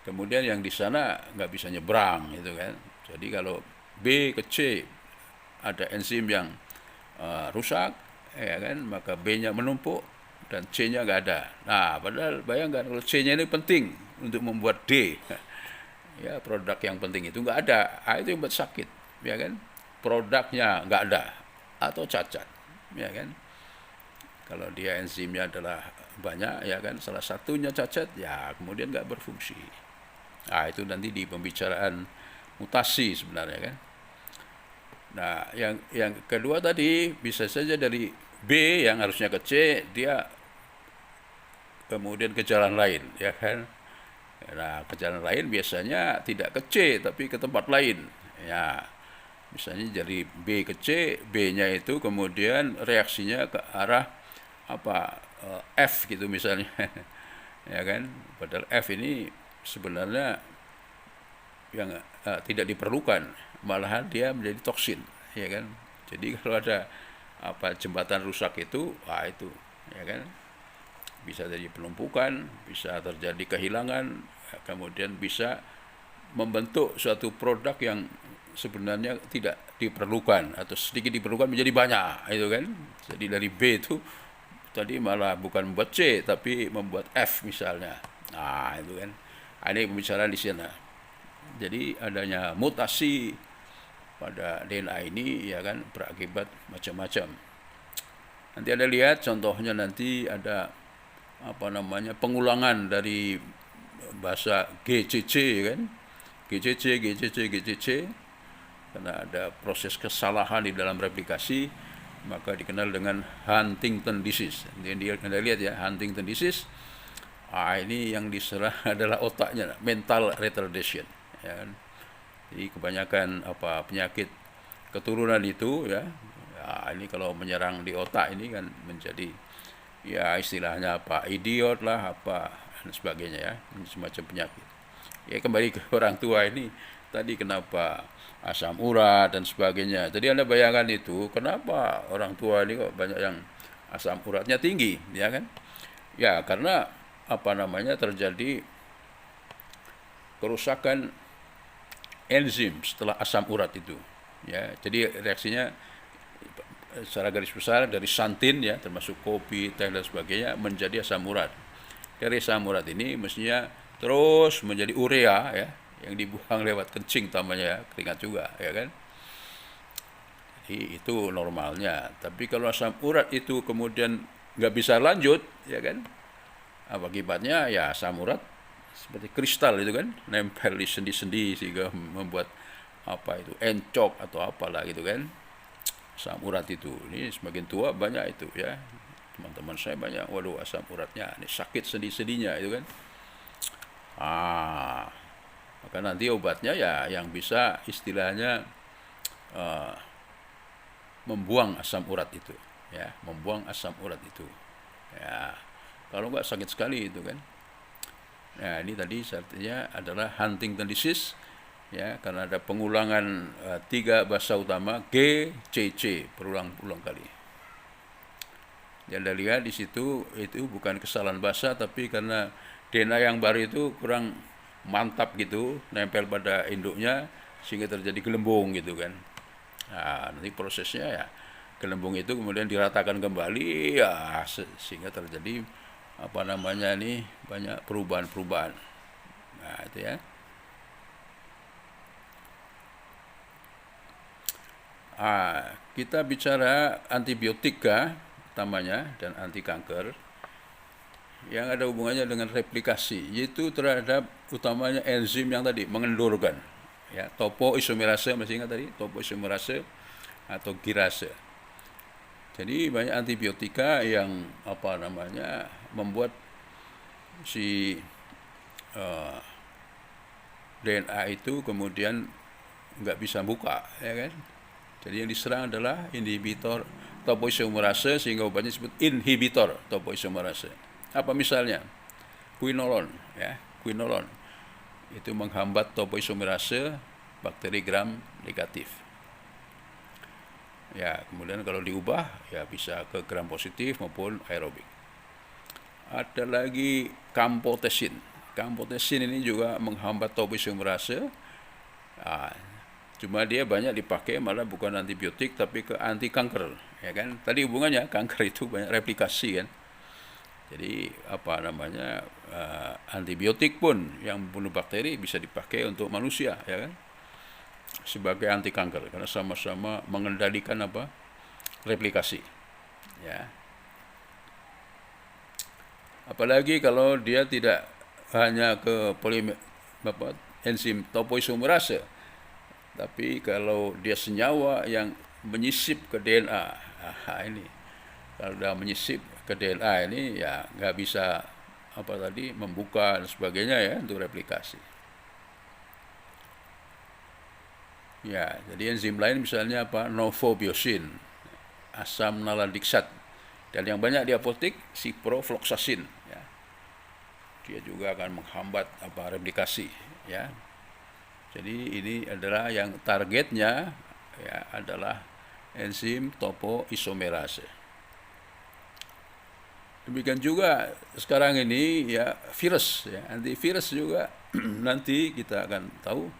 Kemudian yang di sana nggak bisa nyebrang gitu kan. Jadi kalau B ke C ada enzim yang rusak, ya kan, maka B-nya menumpuk dan C-nya nggak ada. Nah, padahal bayangkan kalau C-nya ini penting untuk membuat D, ya produk yang penting itu nggak ada, itu yang buat sakit, ya kan. Produknya nggak ada atau cacat, ya kan. Kalau dia enzimnya adalah banyak, ya kan, salah satunya cacat, ya kemudian nggak berfungsi. Itu nanti di pembicaraan mutasi sebenarnya kan. Nah, yang kedua tadi bisa saja dari B yang harusnya ke C dia kemudian ke jalan lain, ya kan. Nah, ke jalan lain biasanya tidak ke C tapi ke tempat lain. Ya, misalnya dari B ke C, B-nya itu kemudian reaksinya ke arah apa F gitu misalnya. Ya kan. Padahal F ini sebenarnya yang tidak diperlukan, malahan dia menjadi toksin, ya kan. Jadi kalau ada apa jembatan rusak itu, itu, ya kan, bisa terjadi penumpukan, bisa terjadi kehilangan, kemudian bisa membentuk suatu produk yang sebenarnya tidak diperlukan atau sedikit diperlukan menjadi banyak, itu kan. Jadi dari B itu tadi malah bukan membuat C tapi membuat F misalnya. Itu kan. Ini pembicaraan di sana. Jadi adanya mutasi pada DNA ini, ya kan, berakibat macam-macam. Nanti Anda lihat contohnya, nanti ada apa namanya pengulangan dari bahasa GCC, kan, GCC, karena ada proses kesalahan di dalam replikasi, maka dikenal dengan Huntington disease. Jadi Anda lihat ya, Huntington disease, ini yang diserang adalah otaknya, mental retardation, ya kan. Jadi kebanyakan apa penyakit keturunan itu, ya, ini kalau menyerang di otak ini kan menjadi, ya, istilahnya apa, idiot lah apa dan sebagainya, ya, semacam penyakit. Ya, kembali ke orang tua ini tadi, kenapa asam urat dan sebagainya. Jadi Anda bayangkan itu, kenapa orang tua ini kok banyak yang asam uratnya tinggi, ya kan? Ya, karena terjadi kerusakan enzim setelah asam urat itu, ya. Jadi reaksinya secara garis besar dari santin, ya, termasuk kopi, teh dan sebagainya, menjadi asam urat. Dari asam urat ini mestinya terus menjadi urea, ya, yang dibuang lewat kencing tamanya, ya, keringat juga, ya kan. Jadi itu normalnya. Tapi kalau asam urat itu kemudian nggak bisa lanjut, ya kan, akibatnya ya asam urat seperti kristal itu kan, nempel di sendi-sendi sehingga membuat encok atau apalah gitu kan. Asam urat itu, ini semakin tua banyak itu, ya. Teman-teman saya banyak, waduh, asam uratnya ini sakit sendi-sendinya itu kan. Maka nanti obatnya ya yang bisa istilahnya membuang asam urat itu, ya, membuang asam urat itu, ya. Kalau enggak sakit sekali itu kan. Nah, ini tadi artinya adalah Huntington disease, ya, karena ada pengulangan 3 bahasa utama G, C, C berulang-ulang kali. Yang Anda lihat di situ itu bukan kesalahan bahasa, tapi karena DNA yang baru itu kurang mantap gitu, nempel pada induknya sehingga terjadi gelembung gitu kan. Nah, nanti prosesnya ya gelembung itu kemudian diratakan kembali, ya, sehingga terjadi banyak perubahan-perubahan. Nah, itu ya. Kita bicara antibiotika utamanya dan anti kanker yang ada hubungannya dengan replikasi, yaitu terhadap utamanya enzim yang tadi mengendorkan, ya, topoisomerase, masih ingat tadi topoisomerase atau girase. Jadi banyak antibiotika yang membuat si DNA itu kemudian nggak bisa buka, ya kan. Jadi yang diserang adalah inhibitor topoisomerase, sehingga obatnya disebut inhibitor topoisomerase. Apa misalnya? Quinolon, ya, quinolon itu menghambat topoisomerase bakteri gram negatif. Ya, kemudian kalau diubah ya bisa ke gram positif maupun aerobik. Ada lagi campotesin. Campotesin ini juga menghambat topoisomerase. Cuma dia banyak dipakai malah bukan antibiotik tapi ke anti kanker, ya kan. Tadi hubungannya kanker itu banyak replikasi kan. Jadi antibiotik pun yang membunuh bakteri bisa dipakai untuk manusia, ya kan, sebagai anti kanker karena sama-sama mengendalikan replikasi, ya. Apalagi kalau dia tidak hanya ke enzim topoisomerase, tapi kalau dia senyawa yang menyisip ke DNA, ini kalau sudah menyisip ke DNA ini ya nggak bisa membuka dan sebagainya, ya, untuk replikasi. Ya, jadi enzim lain misalnya novobiosin, asam naladiksat, dan yang banyak di apotek ciprofloxacin, ya. Dia juga akan menghambat replikasi, ya. Jadi ini adalah yang targetnya, ya, adalah enzim topoisomerase. Demikian juga sekarang ini, ya, virus, ya, antivirus juga nanti kita akan tahu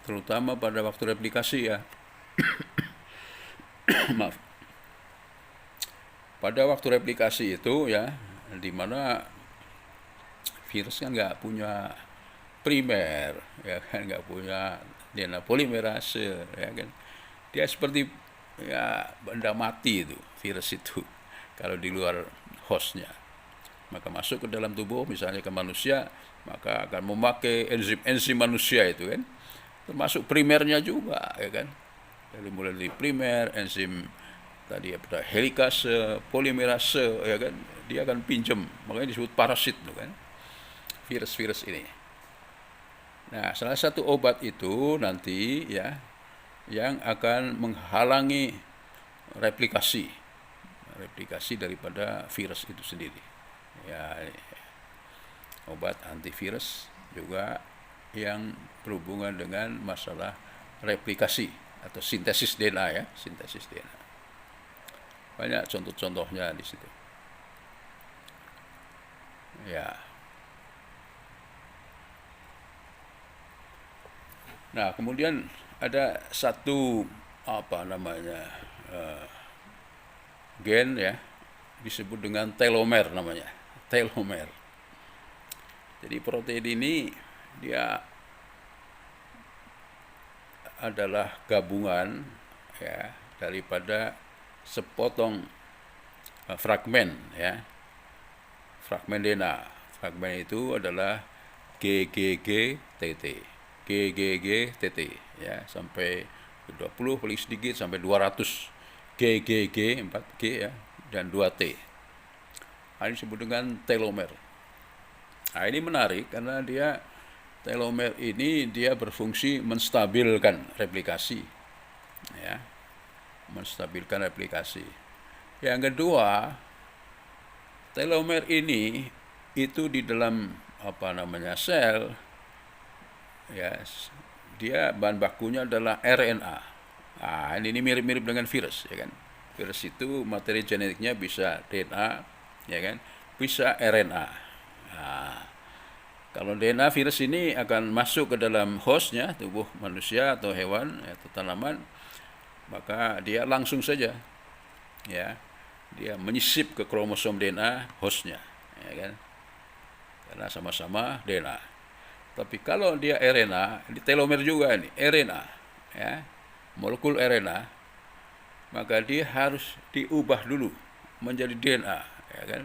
terutama pada waktu replikasi, ya. Maaf. Pada waktu replikasi itu, ya, di mana virus kan nggak punya primer, ya kan, nggak punya DNA polimerase, ya kan. Dia seperti, ya, benda mati itu virus itu kalau di luar hostnya. Maka masuk ke dalam tubuh, misalnya ke manusia, maka akan memakai enzim manusia itu kan, termasuk primernya juga, ya kan. Dari mulai dari primer, enzim tadi helikase, polimerase, ya kan, dia akan pinjam, makanya disebut parasit itu kan, virus-virus ini. Nah, salah satu obat itu nanti, ya, yang akan menghalangi replikasi daripada virus itu sendiri, ya, obat antivirus juga yang berhubungan dengan masalah replikasi atau sintesis DNA, ya, sintesis DNA. Banyak contoh-contohnya di situ. Ya. Nah, kemudian ada satu apa namanya gen ya, disebut dengan telomer namanya. Telomer. Jadi protein ini dia adalah gabungan ya daripada sepotong fragmen ya. Fragmen DNA. Fragmen itu adalah GGG-TT. GGG-TT ya sampai 20 paling sedikit sampai 200 GGG 4G ya dan 2T. Ini disebut dengan telomer. Nah, ini menarik karena telomer ini dia berfungsi menstabilkan replikasi ya. Menstabilkan replikasi. Yang kedua, telomer ini itu di dalam apa namanya sel ya, dia bahan bakunya adalah RNA. Nah, ini mirip-mirip dengan virus ya kan. Virus itu materi genetiknya bisa DNA ya kan, bisa RNA. Nah, kalau DNA virus ini akan masuk ke dalam hostnya, tubuh manusia atau hewan atau tanaman, maka dia langsung saja ya, dia menyisip ke kromosom DNA hostnya ya kan, karena sama-sama DNA. Tapi kalau dia RNA, di telomer juga ini RNA ya, molekul RNA, maka dia harus diubah dulu menjadi DNA ya kan.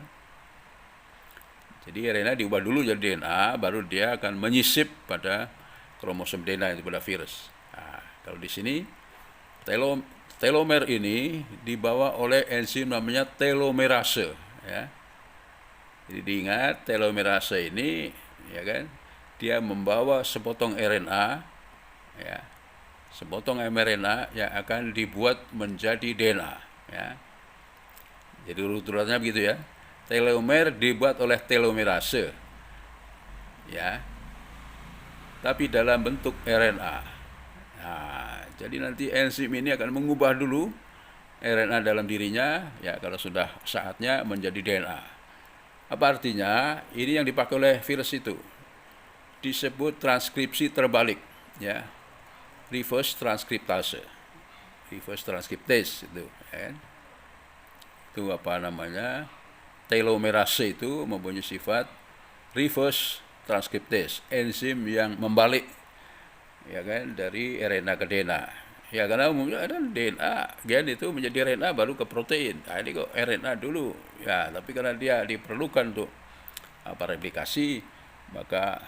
Jadi RNA diubah dulu jadi DNA, baru dia akan menyisip pada kromosom DNA itu pada virus. Nah, kalau di sini telomer ini dibawa oleh enzim namanya telomerase ya. Jadi diingat telomerase ini ya kan, dia membawa sepotong RNA ya. Sepotong mRNA yang akan dibuat menjadi DNA ya. Jadi urut-urutannya begitu ya. Telomer dibuat oleh telomerase ya, tapi dalam bentuk RNA. Nah, jadi nanti enzim ini akan mengubah dulu RNA dalam dirinya ya, kalau sudah saatnya menjadi DNA. Apa artinya? Ini yang dipakai oleh virus itu disebut transkripsi terbalik ya, reverse transkriptase, reverse transkriptase itu ya. Itu apa namanya, telomerase itu mempunyai sifat reverse transkriptase, enzim yang membalik ya kan dari RNA ke DNA. Ya karena umumnya ada DNA gen itu menjadi RNA baru ke protein. Nah, ini kok RNA dulu. Ya, tapi karena dia diperlukan untuk apa replikasi, maka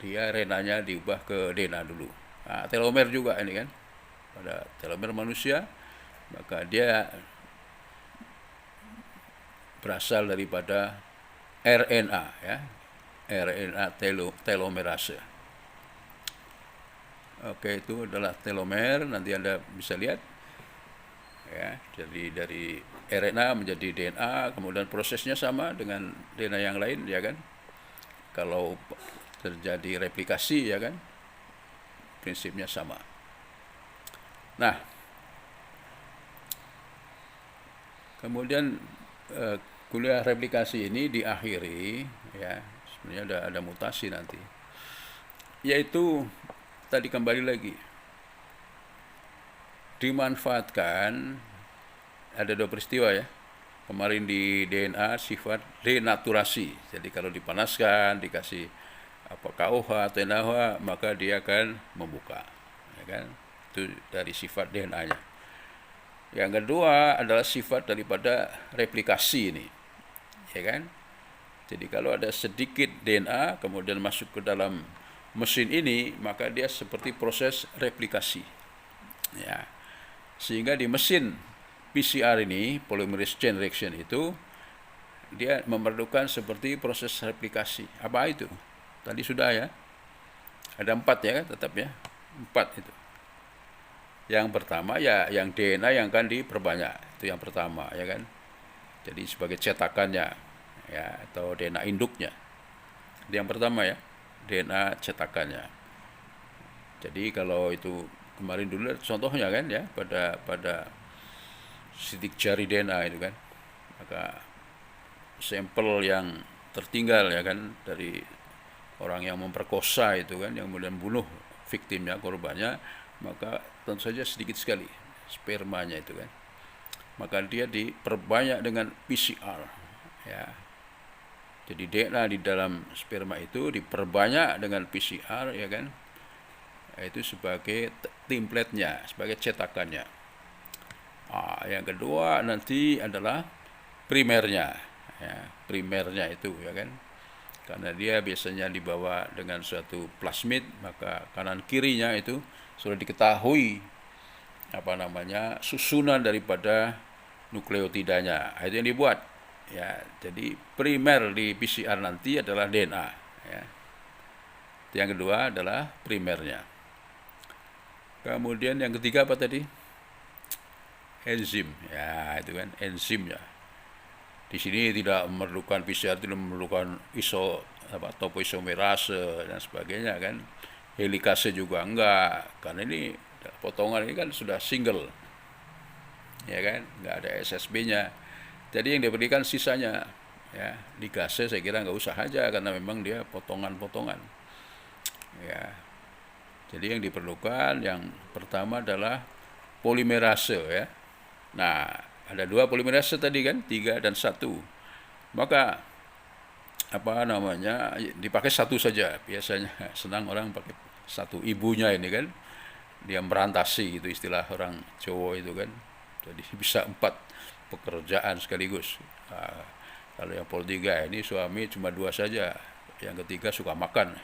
dia RNA-nya diubah ke DNA dulu. Nah, telomer juga ini kan. Pada telomer manusia, maka dia berasal daripada RNA ya, RNA telomerase. Oke, itu adalah telomer. Nanti Anda bisa lihat ya, jadi dari RNA menjadi DNA, kemudian prosesnya sama dengan DNA yang lain ya kan. Kalau terjadi replikasi ya kan, prinsipnya sama. Nah, kemudian kuliah replikasi ini diakhiri ya, sebenarnya ada mutasi nanti, yaitu tadi kembali lagi dimanfaatkan, ada dua peristiwa ya kemarin di DNA, sifat denaturasi. Jadi kalau dipanaskan, dikasih apa KOH atau NaOH, maka dia akan membuka ya kan, itu dari sifat DNA-nya. Yang kedua adalah sifat daripada replikasi ini ya kan. Jadi kalau ada sedikit DNA kemudian masuk ke dalam mesin ini, maka dia seperti proses replikasi ya. Sehingga di mesin PCR ini, polymerase chain reaction itu, dia memerlukan seperti proses replikasi. Apa itu? Tadi sudah ya, ada 4 ya kan, tetap ya, 4 itu. Yang pertama ya yang DNA yang akan diperbanyak, itu yang pertama ya kan. Jadi sebagai cetakannya ya, atau DNA induknya. Yang pertama ya, DNA cetakannya. Jadi kalau itu kemarin dulu contohnya kan ya, pada sidik jari DNA itu kan, maka sampel yang tertinggal ya kan dari orang yang memperkosa itu kan, yang kemudian bunuh viktimnya, korbannya, maka tentu saja sedikit sekali spermanya itu kan, maka dia diperbanyak dengan PCR ya. Jadi DNA di dalam sperma itu diperbanyak dengan PCR ya kan, itu sebagai template-nya, sebagai cetakannya. Yang kedua nanti adalah primernya ya, primernya itu ya kan, karena dia biasanya dibawa dengan suatu plasmid, maka kanan kirinya itu sudah diketahui susunan daripada nukleotidanya, itu yang dibuat ya. Jadi primer di PCR nanti adalah DNA ya. Yang kedua adalah primernya. Kemudian yang ketiga apa tadi? Enzim ya, itu kan enzimnya. Di sini tidak memerlukan PCR, tidak memerlukan topoisomerase dan sebagainya kan. Helikase juga enggak, karena ini potongan ini kan sudah single ya kan, enggak ada SSB-nya. Jadi yang diberikan sisanya ya. Ligase saya kira enggak usah aja, karena memang dia potongan-potongan ya. Jadi yang diperlukan yang pertama adalah polimerase ya. Nah, ada 2 polimerase tadi kan, 3 dan 1. Maka dipakai 1 saja. Biasanya senang orang pakai 1, ibunya ini kan. Dia merantasi, itu istilah orang Jawa itu kan. Jadi bisa 4 pekerjaan sekaligus. Nah, kalau yang pol 3 ini suami cuma 2 saja. Yang ketiga suka makan.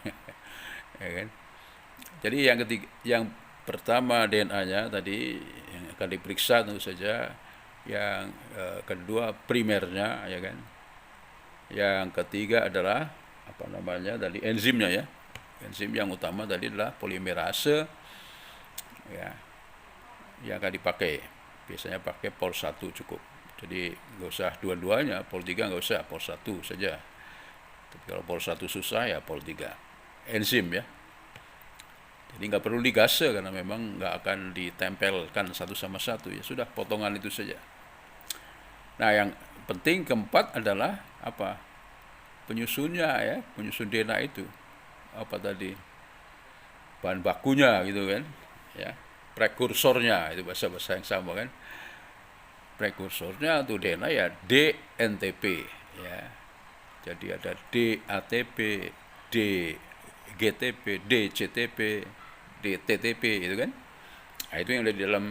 Ya kan? Jadi yang pertama DNA-nya tadi yang akan diperiksa tentu saja, yang kedua primernya ya kan, yang ketiga adalah tadi enzimnya ya. Enzim yang utama tadi adalah polimerase ya, yang akan dipakai. Biasanya pakai pol 1 cukup, jadi nggak usah dua-duanya, pol 3 nggak usah, pol 1 saja. Tapi kalau pol 1 susah ya pol 3 enzim ya. Jadi nggak perlu ligase, karena memang nggak akan ditempelkan satu sama satu, ya sudah potongan itu saja. Nah, yang penting keempat adalah penyusunnya ya, penyusun DNA itu apa tadi, bahan bakunya gitu kan ya, prekursornya, itu bahasa yang sama kan, prekursornya untuk DNA ya DNTP ya. Jadi ada DATP, DGTP, DCTP, DTTP itu kan. Nah, itu yang ada di dalam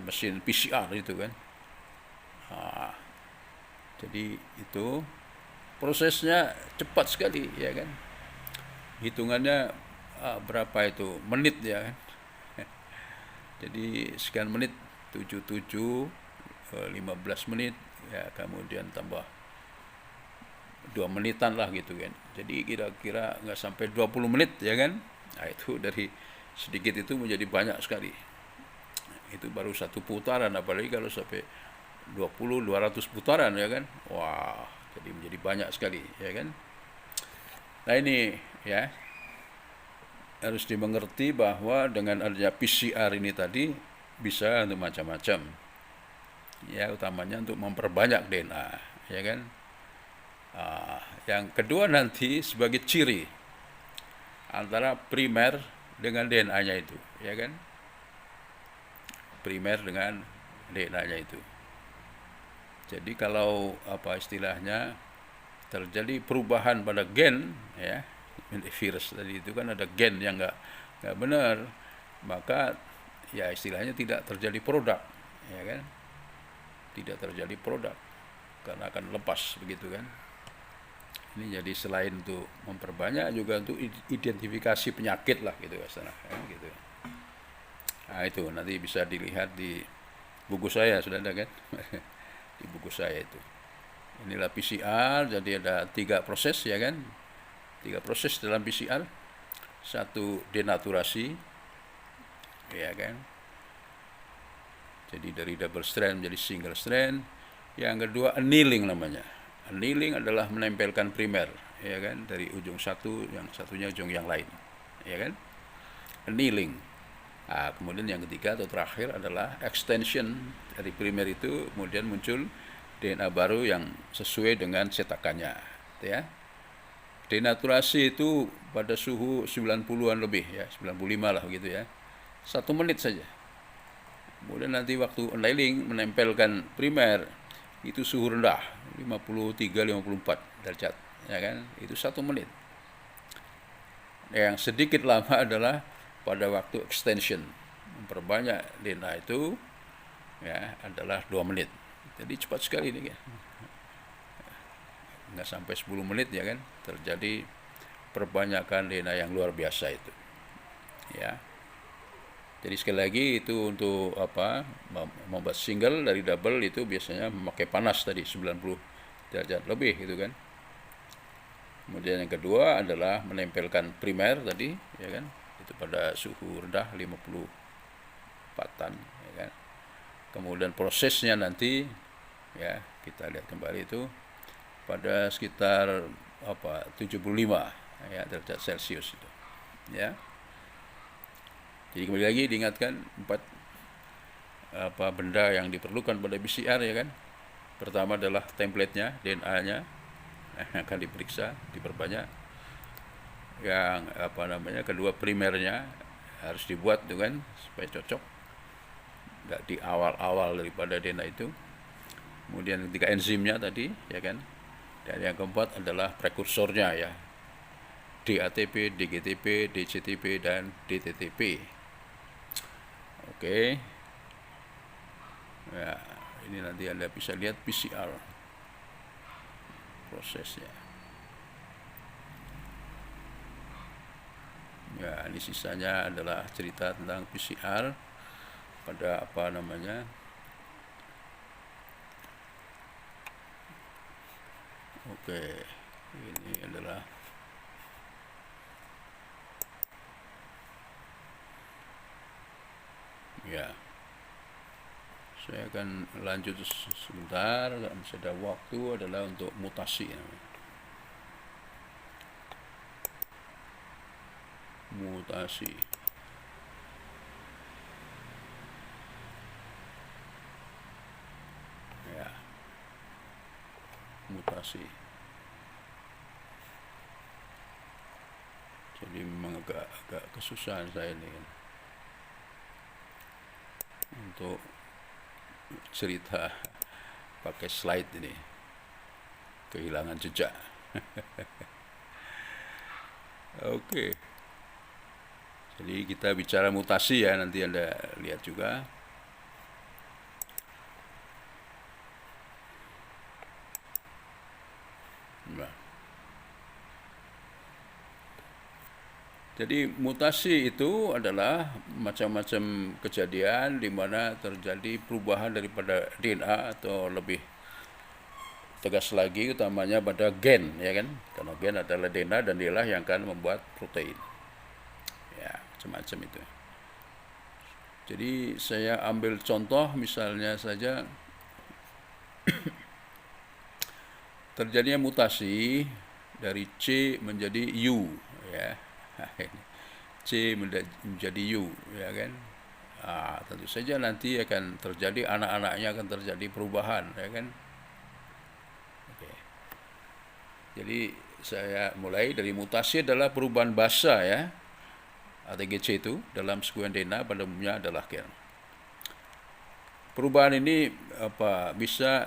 mesin PCR itu kan. Nah, jadi itu prosesnya cepat sekali ya kan. Hitungannya berapa itu menit ya kan. Jadi sekian menit, 77 15 menit ya, kemudian tambah 2 menitan lah gitu kan. Jadi kira-kira nggak sampai 20 menit ya kan. Nah, itu dari sedikit itu menjadi banyak sekali. Itu baru 1 putaran, apalagi kalau sampai 200 putaran ya kan. Wah, jadi menjadi banyak sekali ya kan. Nah, ini ya harus dimengerti bahwa dengan adanya PCR ini tadi bisa untuk macam-macam. Ya, utamanya untuk memperbanyak DNA ya kan. Yang kedua nanti sebagai ciri antara primer dengan DNA-nya itu ya kan. Primer dengan DNA-nya itu. Jadi kalau istilahnya terjadi perubahan pada gen ya, virus tadi itu kan ada gen yang nggak benar, maka ya istilahnya tidak terjadi produk ya kan, tidak terjadi produk karena akan lepas begitu kan. Ini jadi selain untuk memperbanyak juga untuk identifikasi penyakit lah gitu ya, gitu. Nah, itu nanti bisa dilihat di buku saya, sudah ada kan. Di buku saya itu. Inilah PCR, jadi ada 3 proses ya kan. 3 proses dalam PCR. 1 denaturasi ya kan. Jadi dari double strand menjadi single strand. Yang kedua annealing namanya. Annealing adalah menempelkan primer ya kan, dari ujung satu yang satunya ujung yang lain ya kan. Annealing. Nah, kemudian yang ketiga atau terakhir adalah extension dari primer itu, kemudian muncul DNA baru yang sesuai dengan cetakannya, gitu ya. Denaturasi itu pada suhu 90-an lebih ya, 95 lah begitu ya. 1 menit saja. Kemudian nanti waktu annealing menempelkan primer itu suhu rendah 53-54 derajat ya kan, itu 1 menit. Yang sedikit lama adalah pada waktu extension memperbanyak DNA itu ya adalah 2 menit. Jadi cepat sekali ini kan, nggak sampai 10 menit ya kan, terjadi perbanyakan DNA yang luar biasa itu ya. Jadi sekali lagi itu untuk apa, membuat single dari double itu biasanya memakai panas tadi 90 derajat lebih gitu kan. Kemudian yang kedua adalah menempelkan primer tadi ya kan, itu pada suhu rendah 54-an ya kan. Kemudian prosesnya nanti ya kita lihat kembali itu pada sekitar 75 ya derajat Celcius itu ya. Jadi kembali lagi diingatkan 4 benda yang diperlukan pada PCR ya kan. Pertama adalah template-nya, DNA-nya akan diperiksa, diperbanyak. Yang kedua primernya harus dibuat tuh kan supaya cocok. Enggak di awal-awal daripada DNA itu. Kemudian ketiga enzimnya tadi ya kan. Dan yang keempat adalah prekursornya ya. DATP, DGTP, DCTP dan DTTP. Oke. Ya, ini nanti Anda bisa lihat PCR prosesnya. Ya, ini sisanya adalah cerita tentang PCR pada Oke, ini adalah ya. Saya akan lanjut sebentar, masih ada waktu, adalah untuk mutasi. Mutasi. Ya. Mutasi. Jadi memang agak kesusahan saya ini kan, untuk cerita pakai slide ini, kehilangan jejak. Oke. Jadi kita bicara mutasi ya, nanti Anda lihat juga. Nah. Jadi mutasi itu adalah macam-macam kejadian di mana terjadi perubahan daripada DNA, atau lebih tegas lagi utamanya pada gen ya kan, karena gen adalah DNA dan dialah yang akan membuat protein ya, macam-macam itu. Jadi saya ambil contoh misalnya saja terjadinya mutasi dari C menjadi U ya. C menjadi U ya kan. Tentu saja nanti akan terjadi, anak-anaknya akan terjadi perubahan ya kan. Oke. Jadi saya mulai dari mutasi adalah perubahan basa ya, ATGC itu dalam sekuens DNA pada umumnya adalah gen. Perubahan ini bisa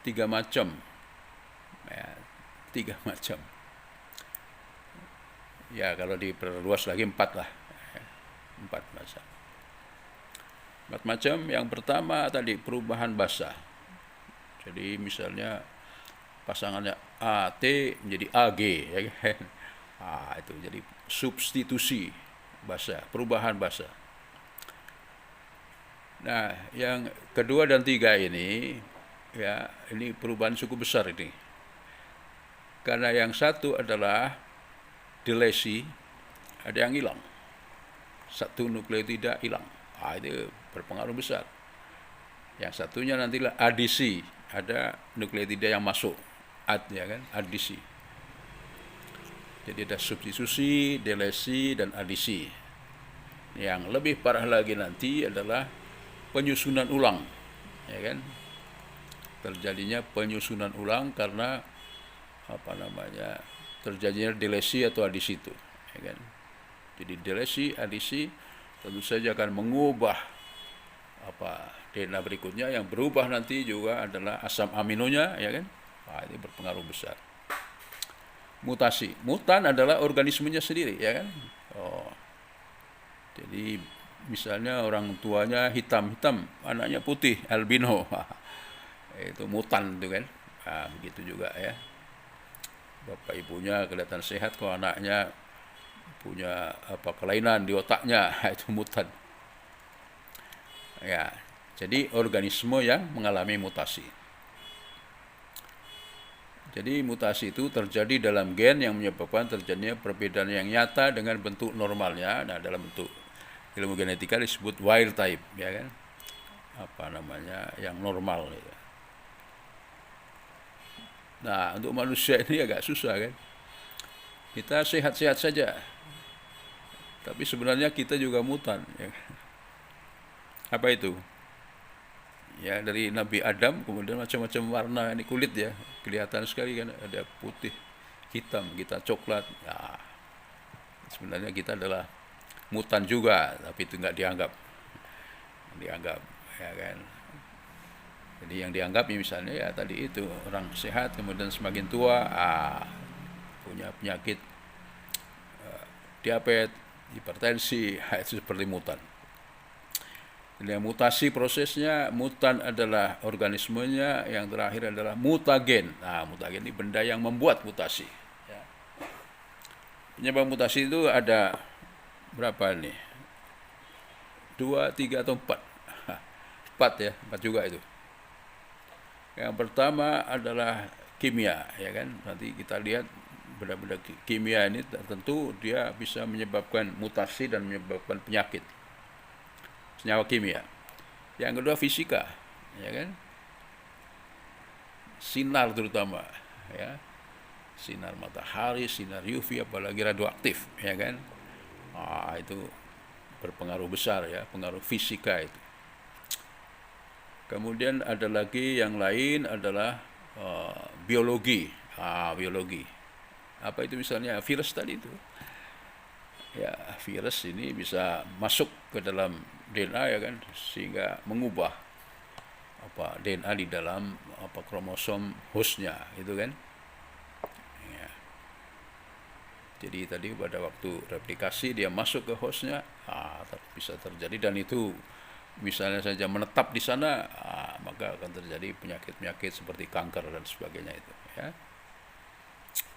3 macam ya, 3 macam. Ya kalau diperluas lagi 4 lah, 4 macam. 4 macam. Yang pertama tadi perubahan basa. Jadi misalnya pasangannya AT menjadi AG ya kan. Itu jadi substitusi basa, perubahan basa. Nah, yang kedua dan tiga ini ya, ini perubahan cukup besar ini. Karena yang satu adalah delesi, ada yang hilang. Satu nukleotida hilang. Itu berpengaruh besar. Yang satunya nantilah adisi, ada nukleotida yang masuk. Ya kan, adisi. Jadi ada substitusi, delesi dan adisi. Yang lebih parah lagi nanti adalah penyusunan ulang, ya kan? Terjadinya penyusunan ulang karena terjadinya delesi atau adisi itu, ya kan? Jadi delesi, adisi tentu saja akan mengubah DNA berikutnya, yang berubah nanti juga adalah asam aminonya, ya kan? Ini berpengaruh besar. Mutasi, mutan adalah organismenya sendiri, ya kan? Jadi misalnya orang tuanya hitam, anaknya putih, albino, itu mutan itu kan. Begitu juga ya. Bapak ibunya kelihatan sehat, kalau anaknya punya kelainan di otaknya, itu mutan. Ya, jadi organisme yang mengalami mutasi. Jadi mutasi itu terjadi dalam gen yang menyebabkan terjadinya perbedaan yang nyata dengan bentuk normalnya. Nah, dalam bentuk ilmu genetika disebut wild type, ya kan? Yang normal. Ya. Nah, untuk manusia ini agak susah kan? Kita sehat-sehat saja, tapi sebenarnya kita juga mutan. Ya. Apa itu? Ya, dari Nabi Adam kemudian macam-macam warna ini kulit ya, kelihatan sekali kan, ada putih, hitam, kita coklat. Nah, sebenarnya kita adalah mutan juga, tapi itu nggak dianggap, ya kan. Jadi yang dianggap misalnya ya tadi itu orang sehat kemudian semakin tua punya penyakit diabetes, hipertensi, itu seperti mutan. Jadi mutasi prosesnya, mutan adalah organismenya, yang terakhir adalah mutagen. Nah, mutagen ini benda yang membuat mutasi. Ya. Penyebab mutasi itu ada berapa nih? 2, 3 atau 4? 4 ya, 4 juga itu. Yang pertama adalah kimia, ya kan? Nanti kita lihat benda-benda kimia ini tentu dia bisa menyebabkan mutasi dan menyebabkan penyakit. Senyawa kimia. Yang kedua fisika, ya kan? Sinar terutama, ya. Sinar matahari, sinar UV, apalagi radioaktif, ya kan? Itu berpengaruh besar ya, pengaruh fisika itu. Kemudian ada lagi yang lain adalah biologi. Biologi. Apa itu misalnya virus tadi itu? Ya, virus ini bisa masuk ke dalam DNA, ya kan, sehingga mengubah DNA di dalam kromosom hostnya, itu kan. Ya. Jadi tadi pada waktu replikasi dia masuk ke hostnya, bisa terjadi, dan itu misalnya saja menetap di sana, maka akan terjadi penyakit-penyakit seperti kanker dan sebagainya itu. Ya.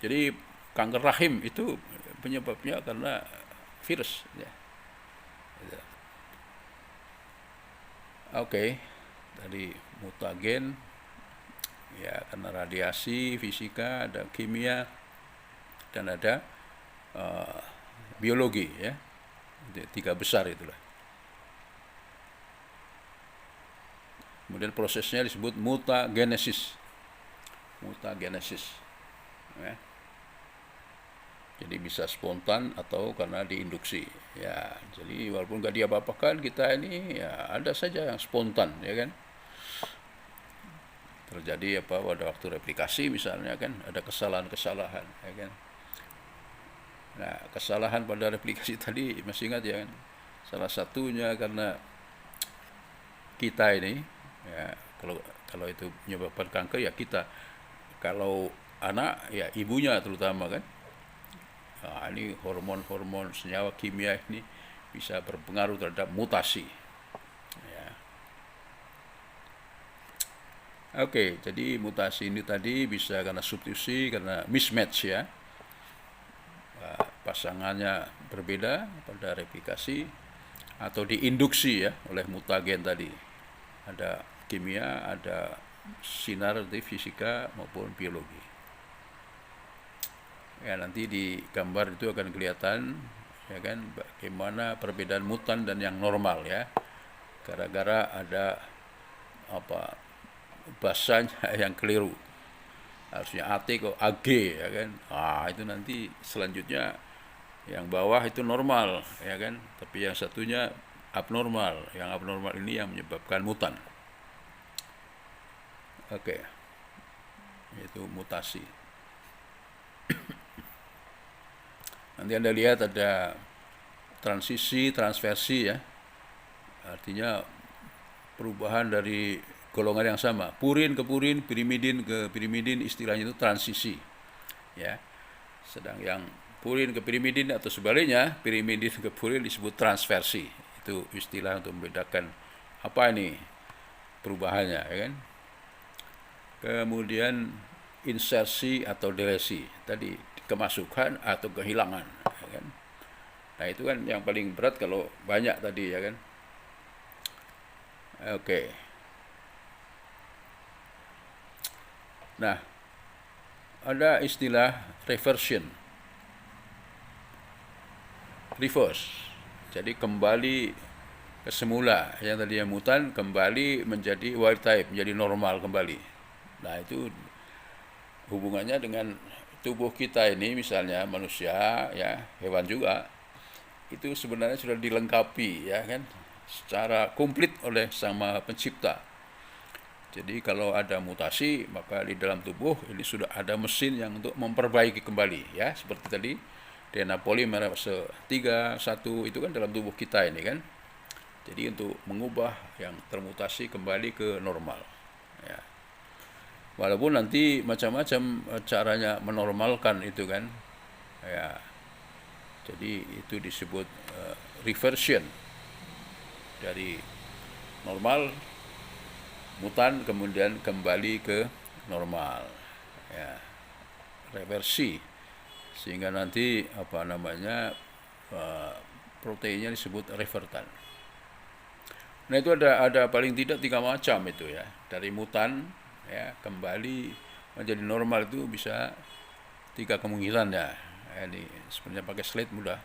Jadi kanker rahim itu penyebabnya karena virus. Ya. Oke, tadi mutagen, ya karena radiasi, fisika, ada kimia, dan ada biologi, ya. 3 besar itulah. Kemudian prosesnya disebut mutagenesis. Ya. Jadi bisa spontan atau karena diinduksi. Ya, jadi walaupun nggak diapa-apakan, kita ini ya ada saja yang spontan, ya kan. Terjadi pada waktu replikasi misalnya kan, ada kesalahan-kesalahan, ya kan. Nah, kesalahan pada replikasi tadi masih ingat ya kan. Salah satunya karena kita ini, ya kalau itu menyebabkan kanker ya kita. Kalau anak ya ibunya terutama kan. Ini hormon-hormon senyawa kimia ini bisa berpengaruh terhadap mutasi. Ya. Oke, jadi mutasi ini tadi bisa karena substitusi, karena mismatch ya. Pasangannya berbeda pada replikasi atau diinduksi ya oleh mutagen tadi. Ada kimia, ada sinar dari fisika maupun biologi. Ya, nanti di gambar itu akan kelihatan, ya kan, bagaimana perbedaan mutan dan yang normal ya. Gara-gara ada bahasanya yang keliru. Harusnya AT kok AG, ya kan. Itu nanti selanjutnya Yang bawah itu normal, ya kan? Tapi yang satunya abnormal. Yang abnormal ini yang menyebabkan mutan. Oke, itu mutasi. Nanti Anda lihat ada transisi, transversi ya. Artinya perubahan dari golongan yang sama. Purin ke purin, pirimidin ke pirimidin, istilahnya itu transisi. Ya. Sedang yang purin ke pirimidin atau sebaliknya, pirimidin ke purin disebut transversi. Itu istilah untuk membedakan apa ini perubahannya, ya kan? Kemudian insersi atau delesi. Tadi kemasukan atau kehilangan, ya kan? Nah, itu kan yang paling berat kalau banyak tadi, ya kan? Oke. Nah, ada istilah reversion. Reverse. Jadi kembali ke semula, yang tadinya mutan kembali menjadi wild type, menjadi normal kembali. Nah, itu hubungannya dengan tubuh kita ini, misalnya manusia, ya, hewan juga, itu sebenarnya sudah dilengkapi, ya kan, secara komplit oleh Sang Maha Pencipta. Jadi kalau ada mutasi, maka di dalam tubuh ini sudah ada mesin yang untuk memperbaiki kembali, ya, seperti tadi DNA polimerase 3, 1 itu kan dalam tubuh kita ini kan. Jadi untuk mengubah yang termutasi kembali ke normal, ya. Walaupun nanti macam-macam caranya menormalkan itu kan, ya. Jadi itu disebut reversion dari normal, mutan, kemudian kembali ke normal, ya, reversi, sehingga nanti apa namanya proteinnya disebut revertan. Nah, itu ada paling tidak 3 macam itu ya, dari mutan, ya, kembali menjadi normal itu bisa 3 kemungkinan ya. Ini sebenarnya pakai slide mudah.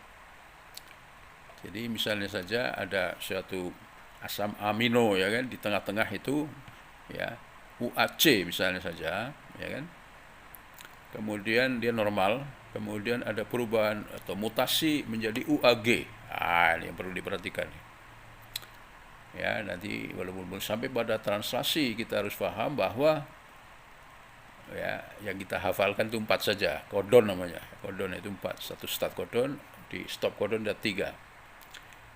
Jadi misalnya saja ada suatu asam amino, ya kan, di tengah-tengah itu, ya, UAC misalnya saja, ya kan. Kemudian dia normal, kemudian ada perubahan atau mutasi menjadi UAG. Ini yang perlu diperhatikan. Ya, nanti walaupun belum sampai pada translasi, kita harus paham bahwa, ya, yang kita hafalkan itu 4 saja, kodon namanya. Kodon itu 4, satu start kodon, di stop kodon ada 3.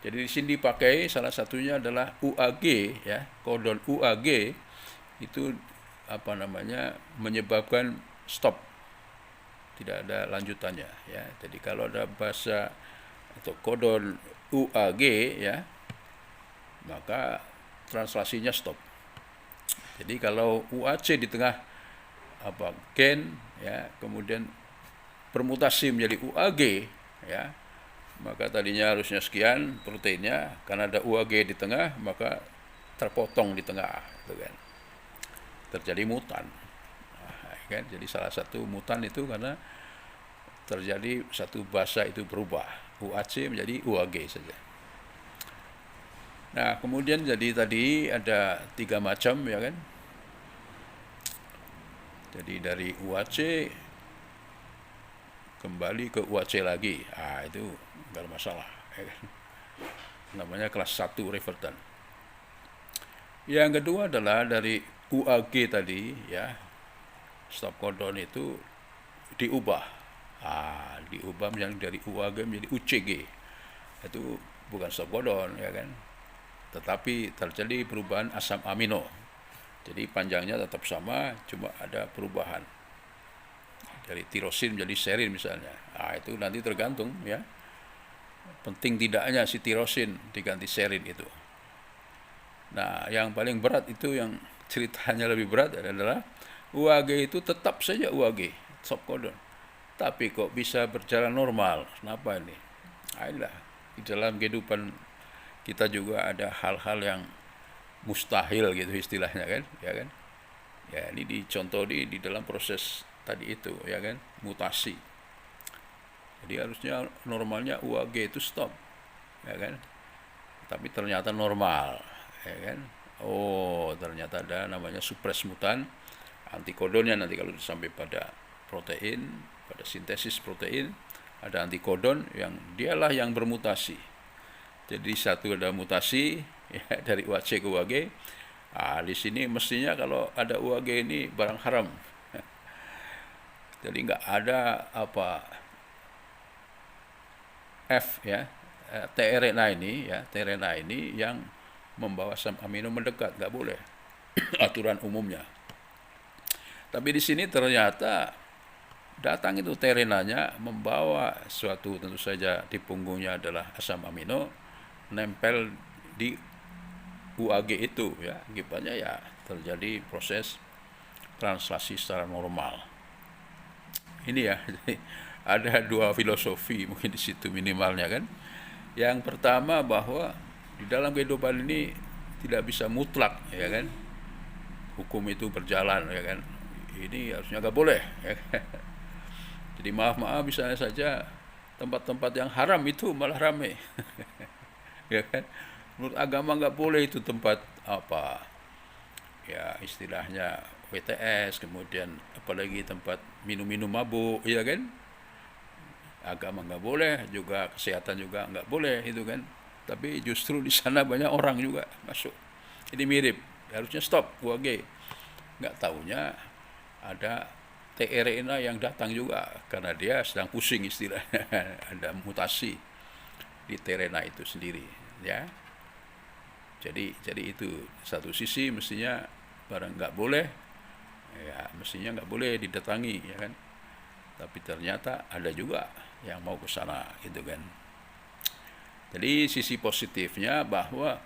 Jadi di sini dipakai salah satunya adalah UAG, ya. Kodon UAG itu apa namanya menyebabkan stop, tidak ada lanjutannya, ya. Jadi kalau ada bahasa atau kodon UAG, ya, maka translasinya stop. Jadi kalau UAC di tengah apa gen, ya, kemudian bermutasi menjadi UAG, ya, maka tadinya harusnya sekian proteinnya, karena ada UAG di tengah maka terpotong di tengah, gitu kan. Terjadi mutan. Kan? Jadi salah satu mutan itu karena terjadi satu basa itu berubah, UAC menjadi UAG saja. Nah, kemudian jadi tadi ada 3 macam, ya kan. Jadi dari UAC kembali ke UAC lagi, itu nggak ada masalah, ya kan? Namanya kelas 1 revertan. Yang kedua adalah dari UAG tadi, ya, stop codon itu diubah, diubah menjadi dari UAG menjadi UCG. Itu bukan stop codon, ya kan, tetapi terjadi perubahan asam amino. Jadi panjangnya tetap sama, cuma ada perubahan dari tirosin menjadi serin misalnya. Itu nanti tergantung, ya, penting tidaknya si tirosin diganti serin itu. Nah, yang paling berat itu, yang ceritanya lebih berat adalah UAG itu tetap saja UAG, stop codon, tapi kok bisa berjalan normal. Kenapa ini? Inilah, di dalam kehidupan kita juga ada hal-hal yang mustahil gitu istilahnya kan, ya kan. Ya, ini dicontoh di dalam proses tadi itu, ya kan, mutasi. Jadi harusnya normalnya UAG itu stop, ya kan. Tapi ternyata normal, ya kan. Ternyata ada namanya supres mutan, antikodonnya nanti kalau sampai pada protein, pada sintesis protein, ada antikodon yang dialah yang bermutasi. Jadi satu ada mutasi ya, dari UAC ke UAG. Di sini mestinya kalau ada UAG ini barang haram. Jadi nggak ada F ya, tRNA ini yang membawa asam amino mendekat, nggak boleh. Aturan umumnya. Tapi di sini ternyata datang itu tRNA-nya membawa suatu, tentu saja di punggungnya adalah asam amino, nempel di UAG itu ya, akibatnya ya terjadi proses translasi secara normal. Ini ya, ada dua filosofi mungkin di situ minimalnya kan. Yang pertama bahwa di dalam kehidupan ini tidak bisa mutlak ya kan, hukum itu berjalan ya kan, ini harusnya nggak boleh ya kan? Jadi maaf misalnya saja tempat-tempat yang haram itu malah rame ya kan, menurut agama nggak boleh itu tempat ya istilahnya WTS, kemudian apalagi tempat minum-minum mabuk ya kan, agama nggak boleh, juga kesehatan juga nggak boleh itu kan, tapi justru di sana banyak orang juga masuk. Ini mirip, harusnya stop UAG, nggak taunya ada tRNA yang datang juga karena dia sedang pusing istilahnya ada mutasi di tRNA itu sendiri ya. Jadi itu satu sisi mestinya barang nggak boleh ya, mestinya nggak boleh didatangi ya kan, tapi ternyata ada juga yang mau ke sana gitu kan. Jadi sisi positifnya bahwa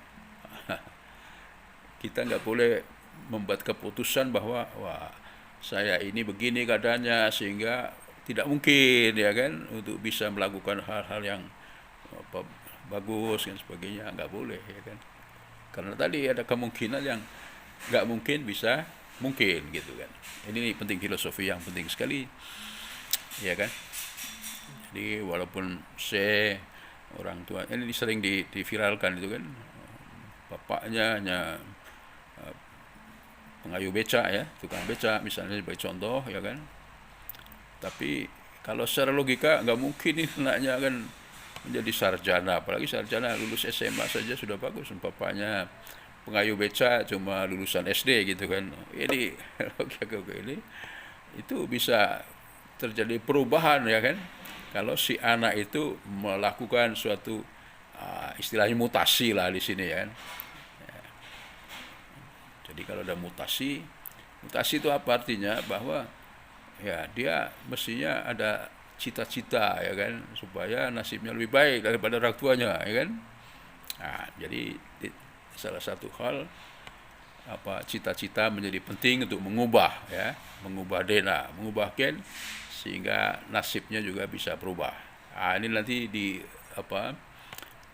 kita nggak boleh membuat keputusan bahwa wah saya ini begini keadaannya sehingga tidak mungkin ya kan untuk bisa melakukan hal-hal yang bagus dan sebagainya, nggak boleh ya kan, karena tadi ada kemungkinan yang nggak mungkin bisa mungkin gitu kan. Ini penting, filosofi yang penting sekali ya kan. Jadi walaupun orang tua ini sering diviralkan itu kan, bapaknya hanya pengayuh beca ya, tukang beca misalnya sebagai contoh ya kan, tapi kalau secara logika nggak mungkin nih anaknya kan menjadi sarjana, apalagi sarjana lulus SMA saja sudah bagus, bapaknya pengayuh beca cuma lulusan SD gitu kan. Ini logika ini itu bisa terjadi perubahan ya kan, kalau si anak itu melakukan suatu istilahnya mutasi lah di sini ya kan. Jadi kalau ada mutasi itu apa artinya? Bahwa ya dia mestinya ada cita-cita ya kan, supaya nasibnya lebih baik daripada orang tuanya ya kan. Jadi salah satu hal cita-cita menjadi penting untuk mengubah DNA, mengubah gen sehingga nasibnya juga bisa berubah. Ini nanti di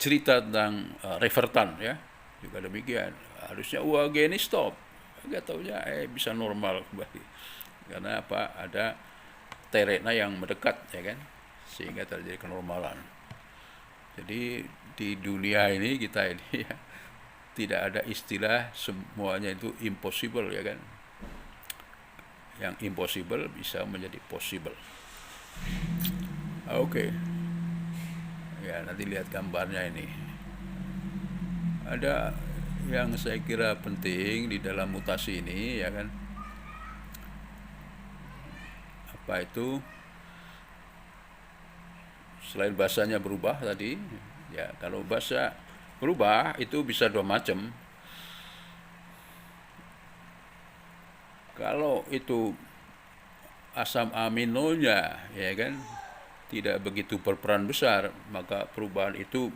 cerita tentang revertan ya, juga demikian. Harusnya UAG ini stop, nggak taunya bisa normal kembali karena ada tRNA yang mendekat ya kan, sehingga terjadi kenormalan. Jadi di dunia ini kita ini ya, tidak ada istilah semuanya itu impossible ya kan. Yang impossible bisa menjadi possible. Oke. Ya nanti lihat gambarnya ini. Ada yang saya kira penting di dalam mutasi ini ya kan, apa itu, selain bahasanya berubah tadi ya, kalau bahasa berubah itu bisa dua macam. Kalau itu asam aminonya ya kan tidak begitu berperan besar, maka perubahan itu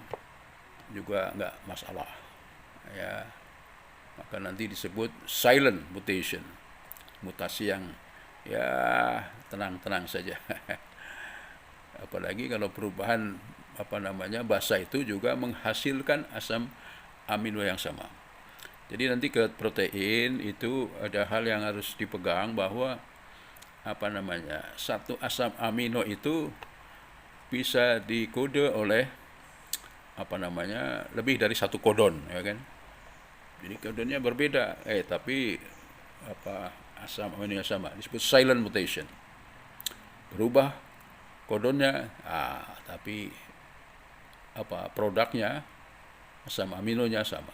juga nggak masalah ya, maka nanti disebut silent mutation, mutasi yang ya tenang-tenang saja. Apalagi kalau perubahan basa itu juga menghasilkan asam amino yang sama. Jadi nanti ke protein itu ada hal yang harus dipegang, bahwa satu asam amino itu bisa dikode oleh lebih dari satu kodon ya kan. Jadi kodonnya berbeda tapi asam amino yang sama, disebut silent mutation. Berubah kodonnya, tapi produknya asam aminonya sama.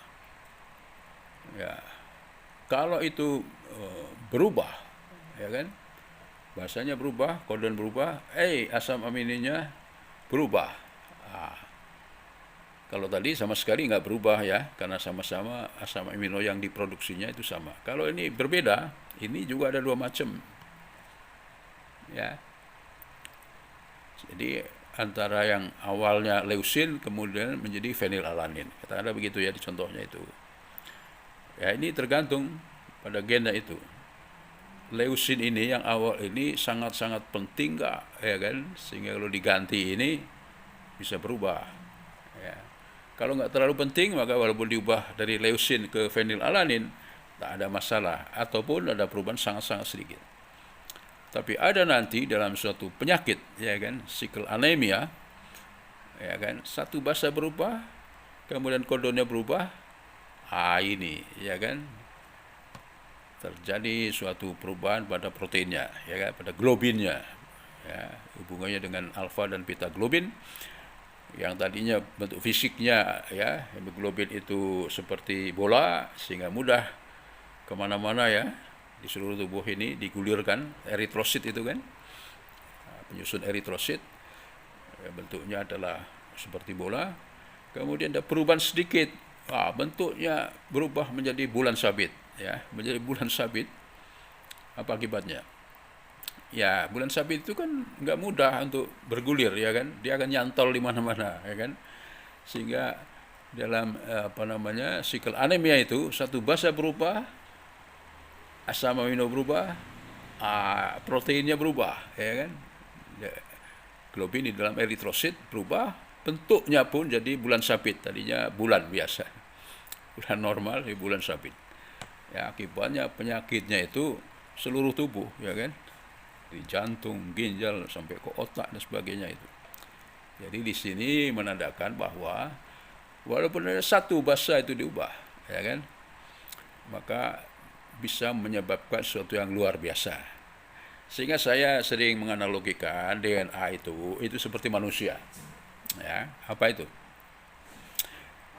Ya, kalau itu berubah, ya kan, bahasanya berubah, kodon berubah, asam aminonya berubah. Kalau tadi sama sekali nggak berubah ya, karena sama-sama asam amino yang diproduksinya itu sama. Kalau ini berbeda, ini juga ada dua macam, ya. Jadi antara yang awalnya leusin kemudian menjadi fenilalanin. Katakanlah begitu ya di contohnya itu. Ya, ini tergantung pada gennya itu. Leusin ini yang awal ini sangat-sangat penting nggak, ya kan? Sehingga kalau diganti ini bisa berubah. Ya. Kalau nggak terlalu penting, maka walaupun diubah dari leusin ke fenilalanin, tak ada masalah. Ataupun ada perubahan sangat-sangat sedikit. Tapi ada nanti dalam suatu penyakit, ya kan, sickle anemia, ya kan, satu basa berubah, kemudian kodonnya berubah, ini, ya kan, terjadi suatu perubahan pada proteinnya, ya kan, pada globinnya, ya, hubungannya dengan alfa dan beta globin, yang tadinya bentuk fisiknya, ya, hemoglobin itu seperti bola sehingga mudah kemana-mana, ya, di seluruh tubuh ini digulirkan, eritrosit itu kan, penyusun eritrosit, ya, bentuknya adalah seperti bola. Kemudian ada perubahan sedikit, bentuknya berubah menjadi bulan sabit, ya, menjadi bulan sabit. Apa akibatnya? Ya, bulan sabit itu kan nggak mudah untuk bergulir, ya kan, dia akan nyantol di mana-mana, ya kan, sehingga dalam siklus anemia itu satu basa berubah, asam amino berubah, proteinnya berubah, ya kan, globin di dalam eritrosit berubah, bentuknya pun jadi bulan sabit, tadinya bulan biasa, bulan normal di bulan sabit. Ya, akibatnya penyakitnya itu seluruh tubuh, ya kan, di jantung, ginjal sampai ke otak dan sebagainya itu. Jadi di sini menandakan bahwa walaupun ada satu basa itu diubah, ya kan, maka bisa menyebabkan sesuatu yang luar biasa. Sehingga saya sering menganalogikan DNA itu seperti manusia. Ya, apa itu?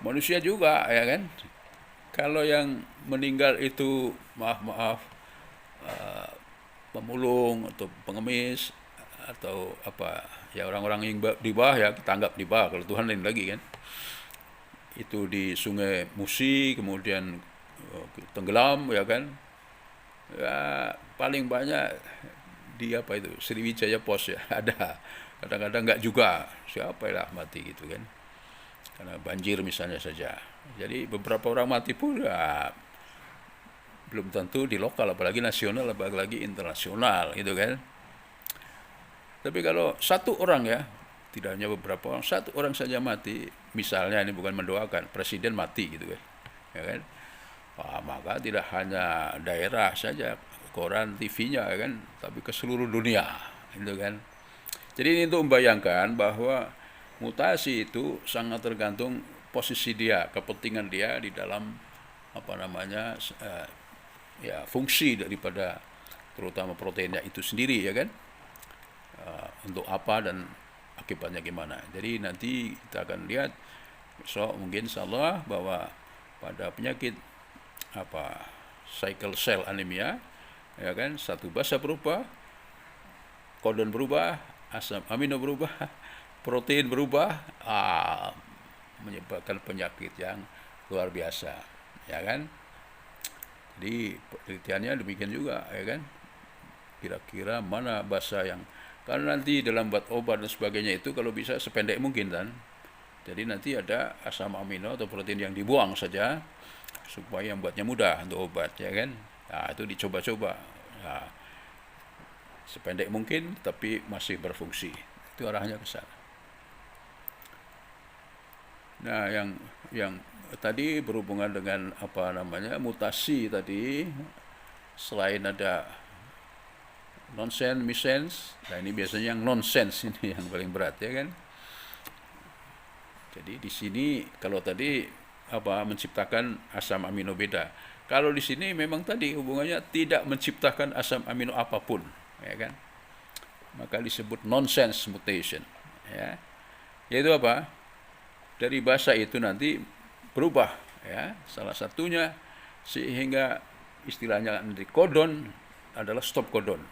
Manusia juga, ya kan. Kalau yang meninggal itu pemulung atau pengemis atau ya orang-orang yang di bawah, ya kita anggap di bawah, kalau Tuhan lain lagi kan, itu di Sungai Musi kemudian tenggelam, ya kan, ya paling banyak di Sriwijaya Pos, ya, ada kadang-kadang nggak juga, siapa lah mati gitu kan, karena banjir misalnya saja. Jadi beberapa orang mati pun ya belum tentu di lokal, apalagi nasional, apalagi internasional gitu kan. Tapi kalau satu orang, ya, tidak hanya beberapa orang, satu orang saja mati, misalnya ini bukan mendoakan, presiden mati gitu kan, ya kan, maka tidak hanya daerah saja, koran, TV-nya, ya kan, tapi ke seluruh dunia gitu kan. Jadi ini untuk membayangkan bahwa mutasi itu sangat tergantung posisi dia, kepentingan dia di dalam ya, fungsi daripada terutama proteinnya itu sendiri, ya kan, untuk apa dan akibatnya gimana. Jadi nanti kita akan lihat besok mungkin insyaallah bahwa pada penyakit sickle cell anemia, ya kan, satu basa berubah, kodon berubah, asam amino berubah, protein berubah, menyebabkan penyakit yang luar biasa, ya kan. Jadi penelitiannya demikian juga, ya kan, kira-kira mana basa yang, karena nanti dalam buat obat dan sebagainya itu kalau bisa sependek mungkin kan. Jadi nanti ada asam amino atau protein yang dibuang saja supaya yang buatnya mudah untuk obat, ya kan. Nah, itu dicoba-coba, nah, sependek mungkin tapi masih berfungsi. Itu arahnya ke sana. Nah, yang tadi berhubungan dengan mutasi tadi, selain ada nonsense, missense, nah ini biasanya yang nonsense ini yang paling berat, ya kan. Jadi di sini kalau tadi menciptakan asam amino beda, kalau di sini memang tadi hubungannya tidak menciptakan asam amino apapun, ya kan. maka disebut nonsense mutation, ya. Yaitu apa? Dari bahasa itu nanti berubah, ya. Salah satunya sehingga istilahnya nanti codon adalah stop codon.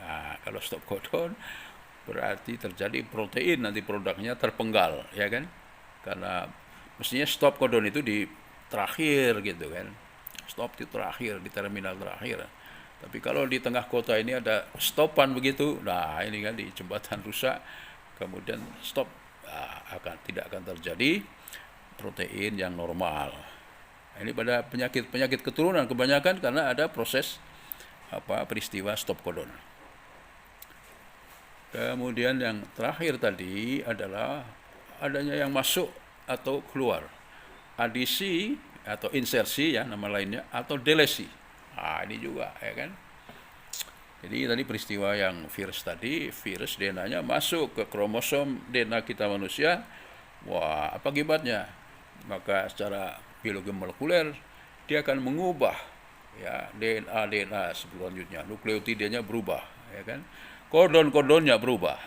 Nah, kalau stop codon berarti terjadi protein nanti produknya terpenggal, ya kan? Karena mestinya stop codon itu di terakhir gitu kan. Stop di terakhir, di terminal terakhir. Tapi kalau di tengah kota ini ada stopan begitu, nah ini kan di jembatan rusak, kemudian stop, nah, tidak akan terjadi protein yang normal. Ini pada penyakit keturunan kebanyakan karena ada proses peristiwa stop codon. Kemudian yang terakhir tadi adalah adanya yang masuk atau keluar, adisi atau insersi, ya nama lainnya, atau delesi. Nah, ini juga, ya kan. Jadi tadi peristiwa yang virus tadi, virus DNA-nya masuk ke kromosom DNA kita manusia. Wah, apa akibatnya? Maka secara biologi molekuler dia akan mengubah, ya, DNA selanjutnya, nukleotidanya berubah, ya kan. Kodon-kodonnya berubah.